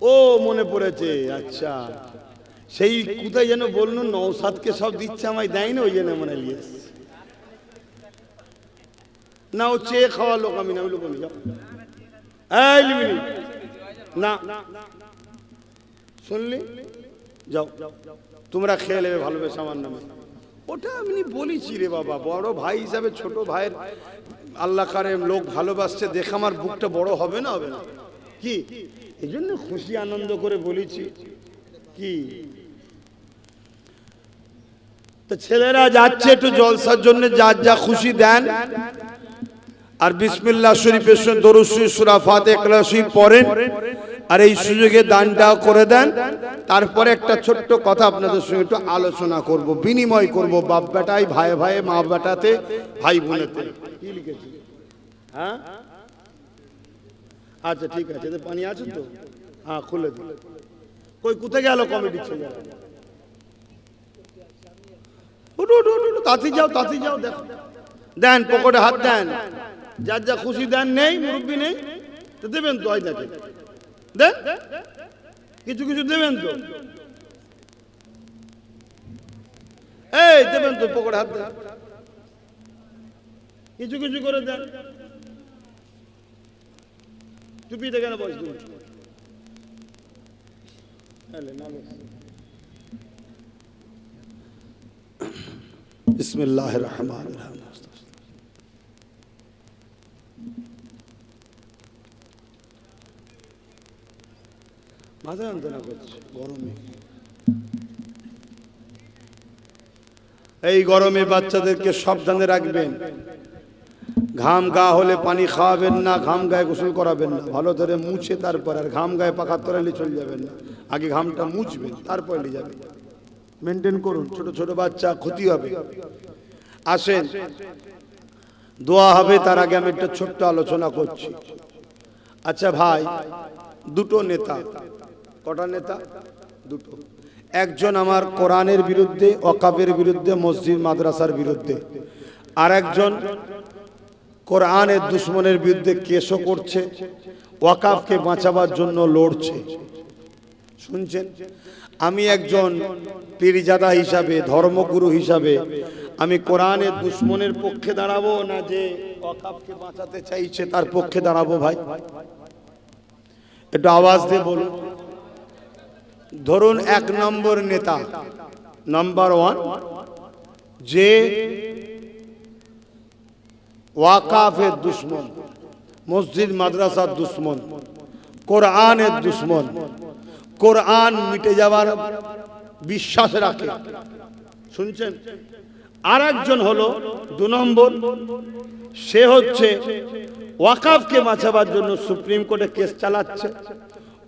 ও মনে পড়েছে আচ্ছা সেই কোথায় যেন বললো নওসাদকে সব দিচ্ছে আমায় দেয় না ওই জন্য মনে লিয়েস না ও চেয়ে খাওয়া লোক আমি না ওই লোক যাও না শুনলি যাও তোমরা খেয়ে নেবে ভালোবেসে আমার নামে ওটা আমি বলেছি রে বাবা বড় ভাই হিসাবে ছোট ভাইয়ের আল্লাহ কারে লোক ভালোবাসছে দেখে আমার বুকটা বড় হবে না কি এই জন্য খুশি আনন্দ করে বলেছি কি তো ছেলেরা যাচ্ছে একটু জলসার জন্য যার যা খুশি দেন আর বিসমিল্লাহ শরীফের সঙ্গে দরুদ শরীফ সূরা ফাতিহা ইখলাস শরীফ পড়েন আর এই সুযোগে দানটা করে দেন তারপরে একটা ছোট্ট কথা আপনাদের সঙ্গে একটু আলোচনা করব বিনিময় করব বাপ বেটাই ভাই ভাই মা বেটাতে ভাই বোনেতে কি লিখেছি হ্যাঁ আচ্ছা ঠিক আছে এতে পানি আছে তো হ্যাঁ খুলে দিন কই কোথায় গেল কমিটি ছেলে তাতে যাও দেখো দেন পকেটে হাত দেন যার যা খুশি দেন নেই মুরব্বী নেই তো দেবেন তো হয় দেখে দেন কিছু কিছু দেবেন তো এই দেবেন তো পকেটে হাত দেন কিছু কিছু করে দেন টুপিতে কেন বয়স দেবেন বিসমিল্লাহির রহমানির রহিম মাথা যন্ত্রণা করছে গরমে এই গরমে বাচ্চাদেরকে সাবধানে রাখবেন ঘাম গা হলে পানি খাওয়াবেন না ঘাম গায়ে গোসল করাবেন না ভালো করে মুছে তারপর আর ঘাম গায়ে পাকা তলালে চলে যাবেন না আগে ঘামটা মুছবেন তারপর নিয়ে যাবেন মেনটেন করুন ছোট ছোট বাচ্চা ক্ষতি হবে আসেন দোয়া হবে তার আগে আমি একটা ছোট্ট আলোচনা করছি আচ্ছা ভাই দুটো নেতা কটা নেতা দুটো একজন আমার কোরআনের বিরুদ্ধে ওয়াকাফের বিরুদ্ধে মসজিদ মাদ্রাসার বিরুদ্ধে আর একজন কোরআনের দুশমনের বিরুদ্ধে কেসও করছে ওয়াকাফকে বাঁচাবার জন্য লড়ছে শুনছেন আমি একজন পীরজাদা হিসাবে ধর্মগুরু হিসাবে আমি কোরআনের দুশমনের পক্ষে দাঁড়াবো না যে ওয়াকাফকে বাঁচাতে চাইছে তার পক্ষে দাঁড়াবো ভাই একটু আওয়াজ দিয়ে বলুন ধরুন এক নম্বর নেতা নাম্বার ওয়ান যে ওয়াকাফের দুশমন মসজিদ মাদ্রাসার দুশমন কোরআনের দুশমন কোরআন মিটে যাওয়ার বিশ্বাস রাখে শুনছেন আর একজন হলো দু নম্বর সে হচ্ছে ওয়াকাফকে বাঁচাবার জন্য সুপ্রিম কোর্টে কেস চালাচ্ছে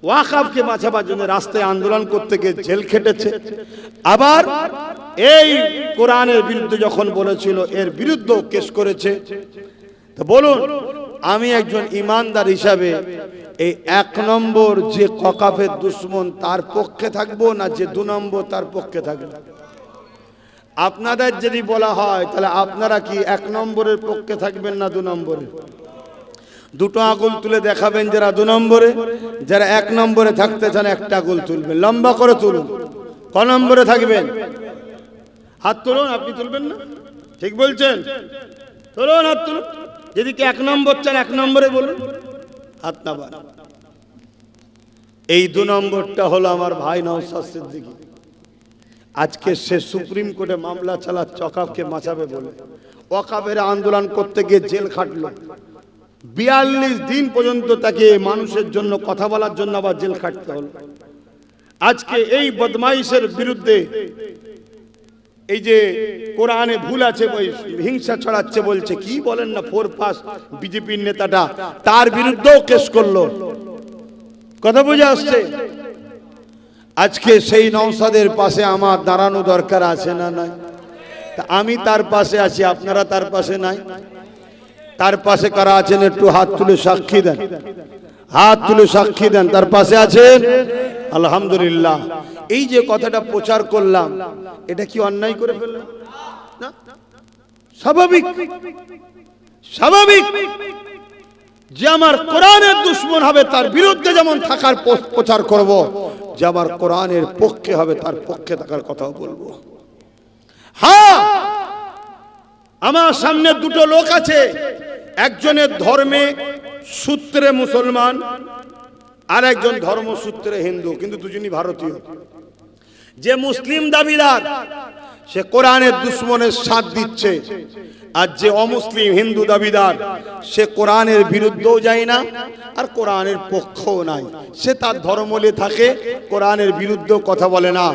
ওয়াকাফকে বাঁচাবার জন্য রাস্তায় আন্দোলন করতে গিয়ে জেল খেটেছে আবার এই কোরআনের বিরুদ্ধে যখন বলেছিল এর বিরুদ্ধে কেস করেছে তো বলুন আমি একজন ইমানদার হিসাবে এই এক নম্বর যে ওয়াকাফের দুশমন তার পক্ষে থাকবো না যে দু নম্বর তার পক্ষে থাকবো আপনাদের যদি বলা হয় তাহলে আপনারা কি এক নম্বরের পক্ষে থাকবেন না দু নম্বরে দুটো আঙুল তুলে দেখাবেন যারা দু নম্বরে যারা এক নম্বরে থাকতে চান একটা আঙুল তুলবেন লম্বা করে তুলুন ক নম্বরে থাকবেন হাত তুলুন আপনি তুলবেন না ঠিক বলছেন তুলুন হাত তুলুন যদি কি এক নম্বর চান এক নম্বরে বলুন হাত না বাড়ান এই দু নম্বরটা হলো আমার ভাই নওশাদ সিদ্দিকী আজকে সে সুপ্রিম কোর্টে মামলা চালাচ্ছে ওয়াকাফকে বাঁচাবে বলে ওয়াকাফের আন্দোলন করতে গিয়ে জেল খাটলো 42 দিন পর্যন্ত তাকে মানুষের জন্য কথা বলার জন্য আবার জেল খাটতে হলো। আজকে এই বদমাইশের বিরুদ্ধে এই যে কোরআনে ভুল আছে, হিংসা ছড়াচ্ছে বলছে, কি বলেন না, 4 পাস বিজেপির নেতাটা তার বিরুদ্ধেও কেস করলো। কথা বুঝে আসছে? আজকে সেই নওশাদের পাশে আমার দাঁড়ানো দরকার আছে না নাই? তা আমি তার পাশে আছি, আপনারা তার পাশে নাই? তার পাশে কারা আছেন একটু হাত তুলে সাক্ষী দেন, হাত তুলে সাক্ষী দেন। তার পাশে আছেন? আলহামদুলিল্লাহ। এই যে কথাটা প্রচার করলাম, এটা কি অন্যায় করে ফেললাম না? স্বাভাবিক, স্বাভাবিক যে আমার কোরআনের দুশমন হবে তার বিরুদ্ধে যেমন থাকার প্রচার করব, যে আমার কোরআনের পক্ষে হবে তার পক্ষে থাকার কথাও বলবো। হ্যাঁ, আমার সামনে দুটো লোক আছে, একজনের ধর্মে সূত্রে মুসলমান আর একজন ধর্মসূত্রে হিন্দু, কিন্তু দুজনই ভারতীয়। যে মুসলিম দাবিদার সে কোরআনের দুশমনের সাথ দিচ্ছে, আর যে অমুসলিম হিন্দু দাবিদার সে কোরআনের বিরুদ্ধেও যায় না আর কোরআনের পক্ষও নাই। সে তার ধর্ম নিয়ে থাকে, কোরআনের বিরুদ্ধেও কথা বলে না।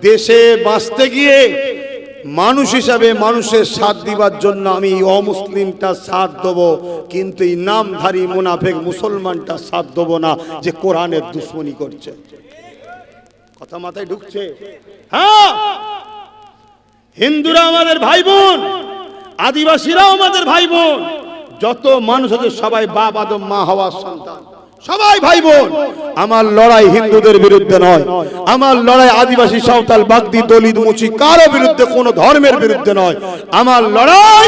দেশে বাঁচতে গিয়ে মানুষ হিসাবে মানুষের সাথ দিবার জন্য আমি অমুসলিমটা সাথ দেবো, কিন্তু এই নামধারী মুনাফিক মুসলমানটা সাথ দেবো না, যে কোরআনের দুশমনি করছে। কথা মাথায় ঢুকছে? হ্যাঁ, হিন্দুরা আমাদের ভাই বোন, আদিবাসীরাও আমাদের ভাই বোন, যত মানুষ আছে সবাই বাপ আদম মা হাওয়ার সন্তান, সবাই ভাই বোন। আমার লড়াই হিন্দুদের বিরুদ্ধে নয়, আমার লড়াই আদিবাসী সাঁওতাল বাগদি দলিত মুচি কারো বিরুদ্ধে, কোন ধর্মের বিরুদ্ধে নয়। আমার লড়াই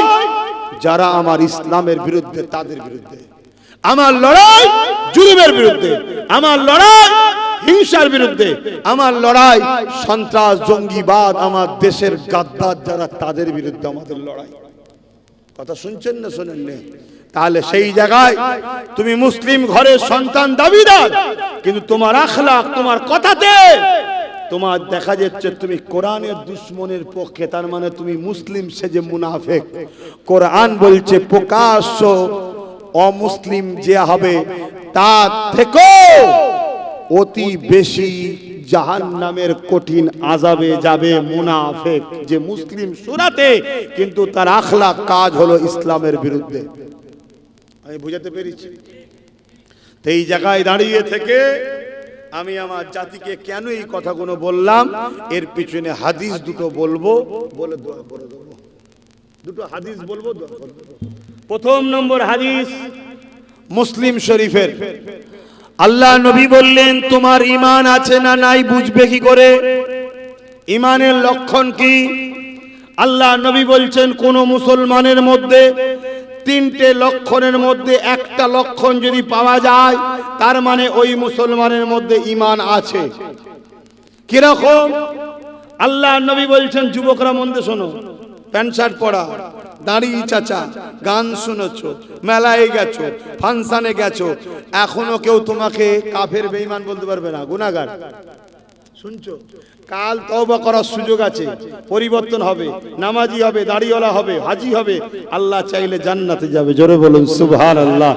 যারা আমার ইসলামের বিরুদ্ধে তাদের বিরুদ্ধে, আমার লড়াই জুলুমের বিরুদ্ধে, আমার লড়াই হিংসার বিরুদ্ধে, আমার লড়াই সন্ত্রাস জঙ্গিবাদ আমার দেশের গাদ্দার যারা তাদের বিরুদ্ধে আমাদের লড়াই। কথা শুনছেন না শোনেন না? তাহলে সেই জায়গায় তুমি মুসলিম ঘরের সন্তান দাবিদার, কিন্তু তোমার আখলাক তোমার কথাতে তোমার দেখা যাচ্ছে তুমি কোরআনের দুশমনের পক্ষে, তার মানে তুমি মুসলিম সেজে মুনাফিক। কোরআন বলছে প্রকাশ্য অমুসলিম যে হবে তার থেকেও অতি বেশি জাহান্নামের কঠিন আযাবে যাবে মুনাফিক যে মুসলিম সুরাতে, কিন্তু তার আখলাক কাজ হলো ইসলামের বিরুদ্ধে। আমি বুঝাতে পেরেছি? তো এই জায়গায় দাঁড়িয়ে থেকে আমি আমার জাতিকে কেন এই কথাগুলো বললাম, এর পিছনে হাদিস দুটো বলবো, বলে দোয়া করে দেবো। দুটো হাদিস বলবো, দোয়া করে দেবো। প্রথম নম্বর হাদিস মুসলিম শরীফের। আল্লাহ নবী বললেন, তোমার ঈমান আছে না নাই বুঝবে কি করে? ঈমানের লক্ষণ কি? আল্লাহ নবী বলছেন, কোন মুসলমানের মধ্যে 3টে লক্ষণের মধ্যে একটা লক্ষণ যদি পাওয়া যায়, তার মানে ওই মুসলমানের মধ্যে ঈমান আছে। কিরকম? আল্লাহ নবী বলছেন, যুবকরা মন দিয়ে শোনো, প্যান্ট শার্ট পরা, দাড়ি চাচা, গান শুনেছো, মেলায় গেছো, ফাংশনে গেছো, এখনো কেউ তোমাকে কাফের বেঈমান বলতে পারবে না, গুনাহগার। শুনছো? কাল তওবা করার সুযোগ আছে, পরিবর্তন হবে, নামাজি হবে, দাড়িওয়ালা হবে, হাজি হবে, আল্লাহ চাইলে জান্নাতে যাবে। জোরে বলুন সুবহানাল্লাহ।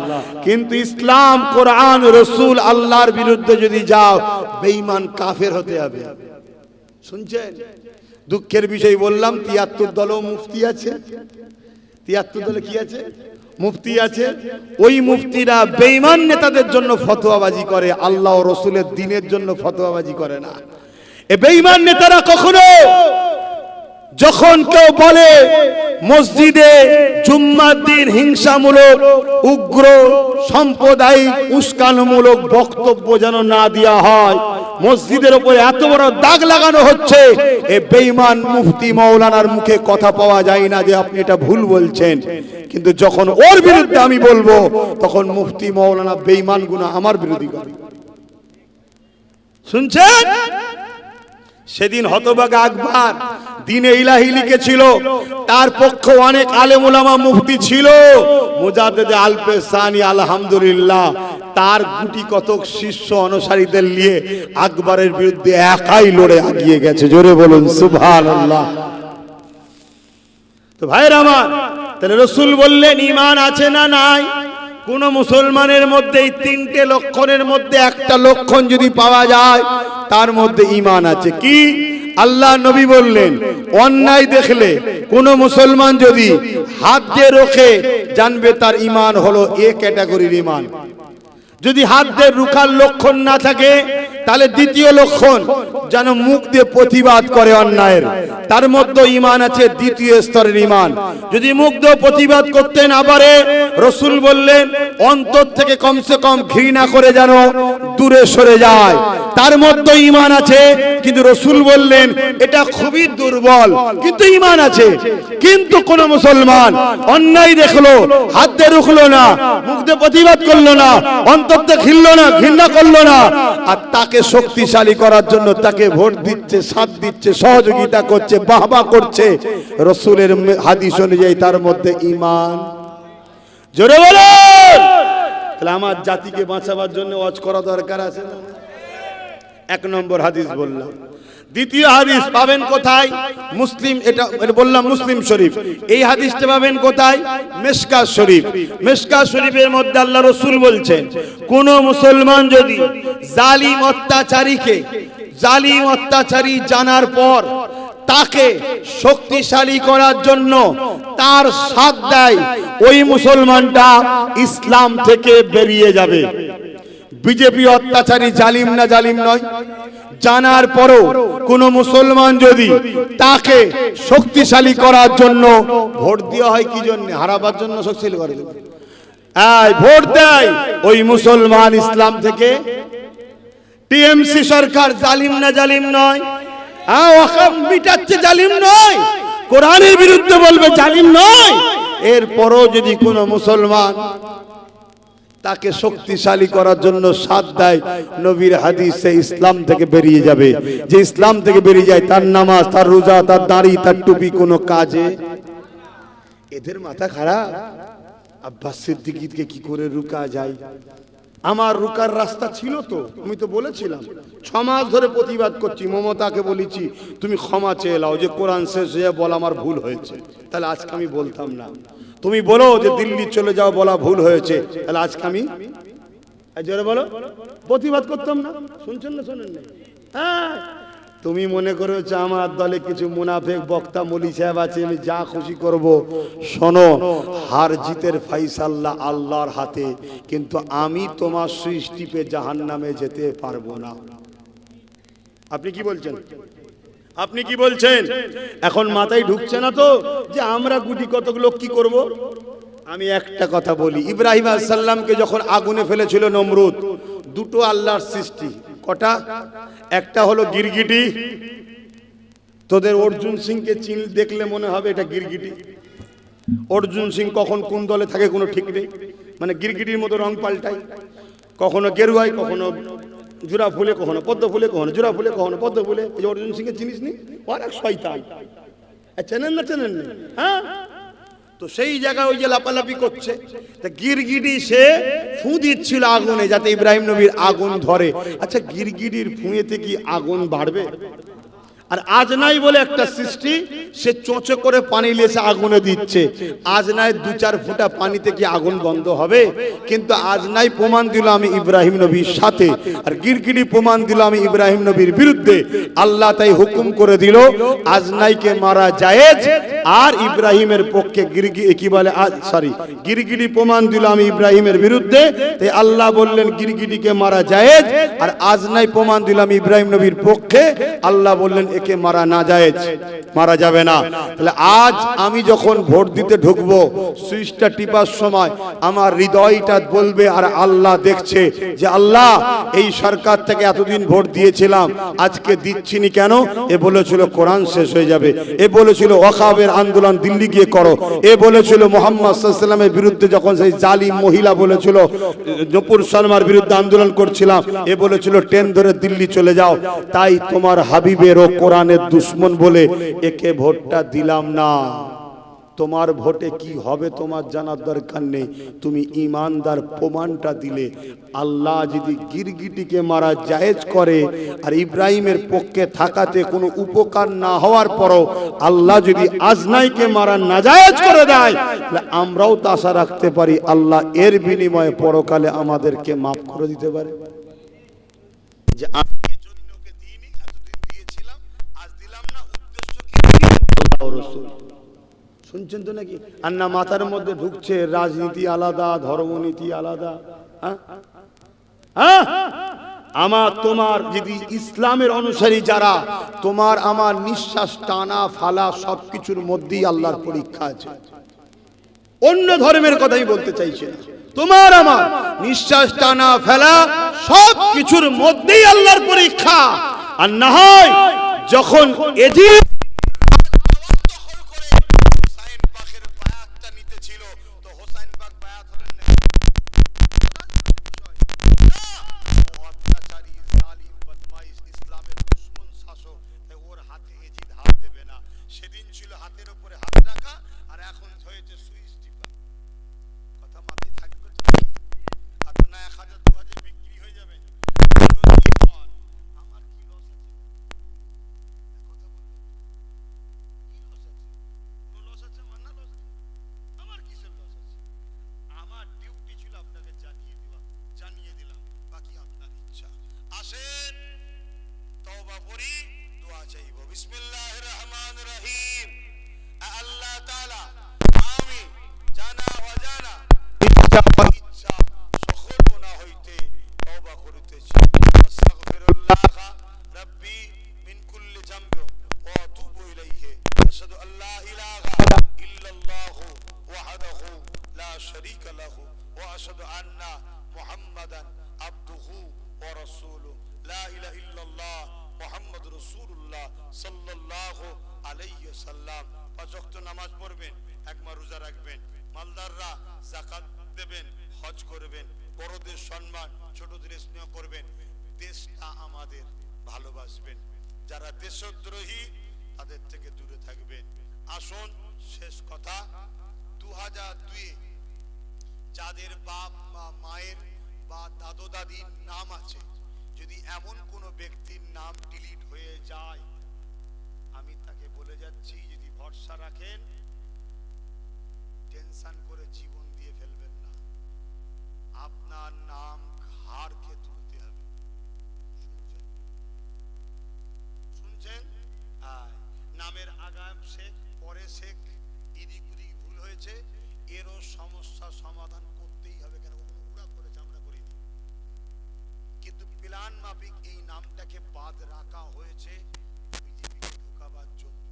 কিন্তু ইসলাম, কোরআন, রাসূল, আল্লাহর বিরুদ্ধে যদি যাও, বেঈমান কাফের হতে হবে। শুনছেন? দুঃখের বিষয় বললাম, 73 দলও মুফতি আছে। 73 দলে কি আছে? মুফতি আছে। ওই মুফতিরা বেঈমান নেতাদের জন্য ফতোয়াবাজি করে, আল্লাহ ও রাসূলের দ্বীনের জন্য ফতোয়াবাজি করে না। এই বেঈমান নেতারা কখনো যখন কেউ বলে মসজিদে জুম্মার দিন হিংসামূলক, উগ্র, সাম্প্রদায়িক, উস্কানিমূলক বক্তব্য যেন না দেওয়া হয়, মসজিদের উপরে এত বড় দাগ লাগানো হচ্ছে, এই বেঈমান মুফতি মাওলানার মুখে কথা পাওয়া যায় না যে আপনি এটা ভুল বলছেন। কিন্তু যখন ওর বিরুদ্ধে আমি বলবো, তখন মুফতি মাওলানা বেঈমান গুনাহ আমার বিরোধী করে। শুনছেন? সেদিন হতভাগা আকবর দ্বীনে ইলাহি লিখেছিল, তার পক্ষে অনেক আলেম উলামা মুফতি ছিল, মুজাদ্দিদ আল-পেশানি আলহামদুলিল্লাহ তার গুটি কতক শিষ্য অনুসারীদের নিয়ে আকবরের বিরুদ্ধে একাই লড়ে এগিয়ে গেছে। জোরে বলুন সুবহানাল্লাহ। তো ভাইরা আমার, তাহলে রাসূল বললেন ঈমান আছে না নাই? কোন মুসলমানের মধ্যে এই তিনটে লক্ষণের মধ্যে একটা লক্ষণ যদি পাওয়া যায় তার মধ্যে ঈমান আছে। কি? আল্লাহ নবী বললেন, অন্যায় দেখলে কোন মুসলমান যদি হাত দিয়ে রোখে জানবে তার ঈমান হলো এ ক্যাটাগরির ঈমান। যদি হাত দিয়ে রুখার লক্ষণ না থাকে তাহলে দ্বিতীয় লক্ষণ যেন মুখ দিয়ে প্রতিবাদ করে অন্যায়ের, তার মধ্যে ঈমান আছে দ্বিতীয় স্তরের ঈমান। যদি মুখ দিয়ে প্রতিবাদ করতে না পারে, রাসূল বললেন অন্তর থেকে কমসে কম ঘৃণা করে যেন দূরে সরে যায়, তার মধ্যে ঈমান আছে। কিন্তু রাসূল বললেন এটা খুবই দুর্বল, কিন্তু ঈমান আছে। কিন্তু কোন মুসলমান অন্যায় দেখলো, হাত দিয়ে রুখলো না, মুখ দিয়ে প্রতিবাদ করলো না, অন্তর থেকে ঘৃণলো না, ঘৃণা করলো না, আর তাকে শক্তিশালী করার জন্য তাকে ভোট দিচ্ছে, সাথ দিচ্ছে, সহযোগিতা করছে, বাহবা করছে, রাসূলের হাদিস অনুযায়ী তার মধ্যে ঈমান। জোরে বলুন। তাহলে আমার জাতিকে বাঁচাবার জন্য ওয়াজ করা দরকার আছে না? এক নম্বর হাদিস বললাম। দ্বিতীয় হাদিস পাবেন কোথায়? মুসলিম, এটা বললাম মুসলিম শরীফ। এই হাদিসটা পাবেন কোথায়? মিশকাত শরীফ। মিশকাত শরীফের মধ্যে আল্লাহ রাসূল বলছেন, কোন মুসলমান যদি জালিম অত্যাচারী জানার পর তাকে শক্তিশালী করার জন্য তার সাথ দেয়, ওই মুসলমানটা ইসলাম থেকে বেরিয়ে যাবে। বিজেপি অত্যাচারী জালিম না জালিম নয়? জানার পরও কোন মুসলমান যদি তাকে শক্তিশালী করার জন্য ভোট দেওয়া হয়, কি জন্য? হারাবার জন্য শক্তিশালী করে দেবে, ভোট দেয়, ওই মুসলমান ইসলাম থেকে। টিএমসি সরকার জালিম না জালিম নয়? ওয়াকফ মিটাচ্ছে, জালিম নয়? কোরআনের বিরুদ্ধে বলবে, জালিম নয়? এরপরও যদি কোন মুসলমান তাকে শক্তিশালী করার জন্য সাথ দেয়, নবীর হাদিসে ইসলাম থেকে বেরিয়ে যাবে। যে ইসলাম থেকে বেরিয়ে যায় তার নামাজ, তার রোজা, তার দাড়ি, তার টুপি কোনো কাজে। এদের মাথা খারাপ। আব্বাস সিদ্দিকীকে কি করে রুকা যায়? আমার রুকার রাস্তা ছিল তো, আমি তো বলেছিলাম। 6 মাস ধরে প্রতিবাদ করছি, মমতাকে বলেছি তুমি ক্ষমা চেয়ে নাও, যে কোরআন শেষ হয়ে বলা আমার ভুল হয়েছে, তাহলে আজকে আমি বলতাম না। তুমি বলো যে দিল্লি চলে যাও, বলা ভুল হয়েছে, তাহলে আজকে আমি জোরে বলো প্রতিবাদ করতাম না। শুনছেন না? শোনেন না? হ্যাঁ, তুমি মনে করেছো আমার দলে কিছু মুনাফেক বক্তা মলি সাহেব আছে, আমি যা খুশি করব। শোনো, হার জিতের ফাইসাল্লা আল্লাহর হাতে, কিন্তু আমি তোমার সুইচ টিপে জাহান্নামে যেতে পারবো না। আপনি কি বলছেন? আপনি কি বলছেন? এখন মাথায় ঢুকছে না তো যে আমরা গুটি কতক লোক কি করব? আমি একটা কথা বলি, ইব্রাহিম আলাইহিস সালামকে যখন আগুনে ফেলেছিল নমরুদ, দুটো আল্লাহর সৃষ্টি। কটা? একটা হলো গিরগিটি। তোদের অর্জুন সিংকে চিন দেখলে মনে হবে এটা গিরগিটি। অর্জুন সিং কখন কোন দলে থাকে কোনো ঠিক নেই, মানে গিরগিটির মতো রং পাল্টায়, কখনো গেরুয়ায়, কখনো জোড়া ফুলে, কখনো পদ্ম ফুলে, কখনো জোড়া ফুলে, কখনো পদ্ম ফুলে। এই অর্জুন সিংকে চিনিস নি? আর এক শয়তান। চেনেন না? চেনেন না? হ্যাঁ, তো সেই জায়গায় ওই যে লাপালাপি করছে, তা গিরগিটি সে ফু দিচ্ছিল আগুনে যাতে ইব্রাহিম নবীর আগুন ধরে। আচ্ছা, গিরগিটির ফুঁয়েতে কি আগুন বাড়বে? আর আজনাই বলে একটা সৃষ্টি, সে চোঁচে করে পানি লেসে আগুনে দিচ্ছে। আজনাই 2-4 ফোঁটা পানিতে কি আগুন বন্ধ হবে? কিন্তু আজনাই প্রমাণ দিল আমি ইব্রাহিম নবীর সাথে, আর গিরগিটি প্রমাণ দিল আমি ইব্রাহিম নবীর বিরুদ্ধে। আল্লাহ তাই হুকুম করে দিল আজনাইকে মারা জায়েজ, আর ইব্রাহিমের পক্ষে গিরগিটি প্রমাণ দিল আমি ইব্রাহিমের বিরুদ্ধে। তাই আল্লাহ বললেন গিরগিটিকে মারা জায়েজ, আর আজনাই প্রমাণ দিল আমি ইব্রাহিম নবীর পক্ষে। আল্লাহ বললেন একে মারা না জায়েজ, মারা যাবে না। তাহলে আজ আমি যখন ভোট দিতে ঢুকবো, সুইচটা টিপার সময় আমার হৃদয়টা বলবে, আর আল্লাহ দেখছে যে আল্লাহ এই সরকার থেকে এতদিন ভোট দিয়েছিলাম, আজকে দিচ্ছিনি কেন? এ বলেছিল কোরআন শেষ হয়ে যাবে, এ বলেছিল ওয়াকফের আন্দোলন দিল্লি গিয়ে করো, এ বলেছিল মুহাম্মদ সাল্লাল্লাহু আলাইহি ওয়াসাল্লামের বিরুদ্ধে যখন সেই জালিম মহিলা বলেছিল জপুর শর্মার বিরুদ্ধে আন্দোলন করছিলাম, এ বলেছিল ট্রেন ধরে দিল্লি চলে যাও। তাই তোমার হাবিবের ও কোরআনের দুশ্মন বলে একে ভোটটা দিলাম না। তোমার ভোটে কি হবে তোমার জানার দরকার নেই, তুমি ইমানদার প্রমাণটা দিলে। আল্লাহ যদি গিরগিটিকে মারা জায়েজ করে আর ইব্রাহিমের পক্ষে থাকাতে কোনো উপকার না হওয়ার পরও আল্লাহ যদি আজনাইকে মারা নাজায়েজ করে দেয়, তাহলে আমরাও তো আশা রাখতে পারি আল্লাহ এর বিনিময়ে পরকালে আমাদেরকে মাফ করে দিতে পারে। যে আমি এজন্য ওকে দিইনি, এতদিন দিয়েছিলাম, আজ দিলাম না, উদ্দেশ্য কি? আল্লাহ ও রাসূল। শুনছেন তো নাকি? আর না মাথার মধ্যে ঢুকছে রাজনীতি আলাদা, ধর্মনীতি আলাদা। আমার তোমার যদি ইসলামের অনুসারী যারা, তোমার আমার নিঃশ্বাস টানা ফালা সবকিছুর মধ্যেই আল্লাহর পরীক্ষা আছে। অন্য ধর্মের কথাই বলতে চাইছে, তোমার আমার নিঃশ্বাস টানা ফেলা সবকিছুর মধ্যেই আল্লাহর পরীক্ষা। আর না হয় যখন এজিদ যাদের বাপ বা মায়ের বা দাদু দাদির নাম আছে, যদি এমন কোন ব্যক্তির নাম ডিলিট হয়ে যায়, আমি তাকে বলে যাচ্ছি যদি ভরসা রাখেন টেনশন করে জীবন দিয়ে ফেলবেন না, আপনার নাম ঘাড়কে তুলতে হবে। শুনছেন? নামের আগাম শেখ পরে শেখ, এদিক ওদিক ভুল হয়েছে, এরও সমস্যা সমাধান করতেই হবে। কেন ওরা করেছে, আমরা করিনি, কিন্তু প্ল্যান মাফিক এই নামটাকে বাদ রাখা হয়েছে বিজেপিকে ঢুকাবার জন্য।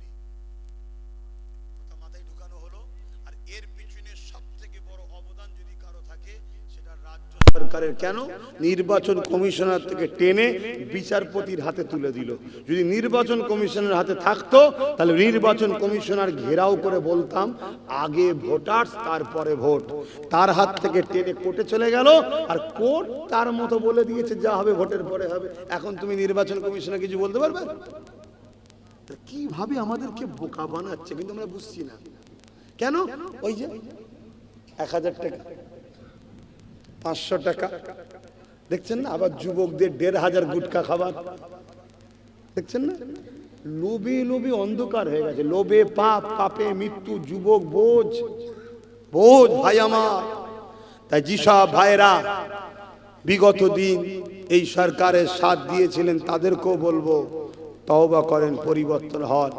কথা মাথায় ঢুকানো হলো। আর এর পিছনে সব থেকে বড় অবদান যদি কারো থাকে সেটা রাজ্য সরকারের। কেন? নির্বাচন কমিশনার থেকে টেনে বিচারপতির হাতে তুলে দিল। যদি নির্বাচন কমিশনের হাতে থাকতো তাহলে নির্বাচন কমিশনার ঘেরাও করে বলতাম আগে ভোটার তারপরে ভোট। তার হাত থেকে টেনে কোর্টে চলে গেল, আর কোর্ট তার মতো বলে দিয়েছে যা হবে ভোটের পরে হবে। এখন তুমি নির্বাচন কমিশনার কিছু বলতে পারবে? কিভাবে আমাদেরকে বোকা বানাচ্ছে, কিন্তু আমরা বুঝছি না কেন। ওই যে 1000 টাকা 500 টাকা দেখছেন না, আবার যুবকদের 1500 গুটকা খাবার দেখছেন না। লোভে লোভে অন্ধকার হয়ে গেছে, লোভে পাপ, পাপে মৃত্যু, যুবক বোঝ বোঝ ভাই আমার। তাই যেসব ভাইরা বিগত দিন এই সরকারের সাথ দিয়েছিলেন তাদেরকেও বলবো তওবা করেন, পরিবর্তন হন,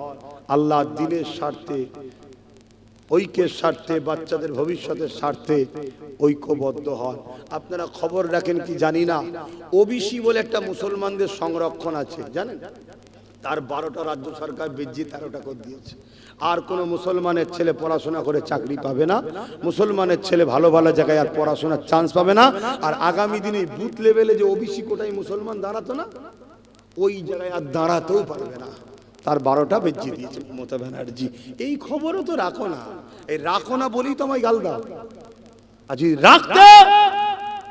আল্লাহ দিনের স্বার্থে, ঐক্যের স্বার্থে, বাচ্চাদের ভবিষ্যতের স্বার্থে ঐক্যবদ্ধ হন। আপনারা খবর রাখেন কি জানি না, ওবিসি বলে একটা মুসলমানদের সংরক্ষণ আছে জানেন, তার 12টা রাজ্য সরকার বেজি 13টা করে দিয়েছে। আর কোনো মুসলমানের ছেলে পড়াশোনা করে চাকরি পাবে না, মুসলমানের ছেলে ভালো ভালো জায়গায় আর পড়াশোনার চান্স পাবে না। আর আগামী দিনে বুথ লেভেলে যে ওবিসি কোটায় মুসলমান দাঁড়াতো না, ওই জায়গায় আর দাঁড়াতেও পারবে না। তার 12টা বেজিয়ে দিয়েছে মমতা ব্যানার্জি। এই খবরও তো রাখো না, এই রাখো না বলেই তো আমায় গাল দাও। আর যদি রাখতে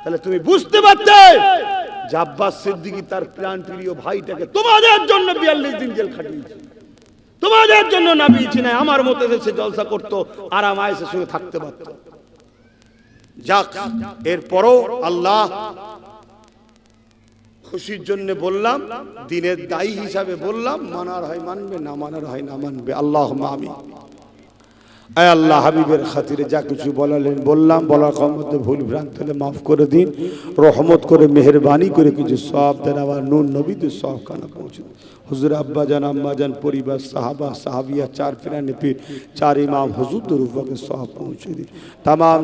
তাহলে তুমি বুঝতে পারতে যে আব্বাস সিদ্দিকী তার প্রাণ প্রিয় ভাইটাকে তোমাদের জন্য 42 দিন জেল খাটিয়েছে। তোমাদের জন্য নবী ছিলেন, আমার মতো এসে জলসা করতো, আরাম আয়েশের সঙ্গে থাকতে পারত। যাক, এরপরও আল্লাহ খুশির জন্য বললাম, দিনের দায়ী হিসাবে বললাম, মানার হয় মানবে, না মানার হয় না মানবে। আল্লাহুম্মা আমিন। আয় আল্লাহ, হাবিবের খাতিরে যা কিছু বলালেন বললাম, বলার মধ্যে ভুল ভ্রান্ত হলে মাফ করে দিন, রহমত করে মেহেরবানি করে কিছু সওয়াব দেন, আবার নূর নবীদের সওয়াব খানা পৌঁছে দিন। হুজুর আব্বা জান, আম্মা জান, পরিবার, সাহাবা, সাহাবিয়া, চার পিরানে পীর, চার ইমাম হুজুরদের উপরে সওয়াব পৌঁছে দিন। তামাম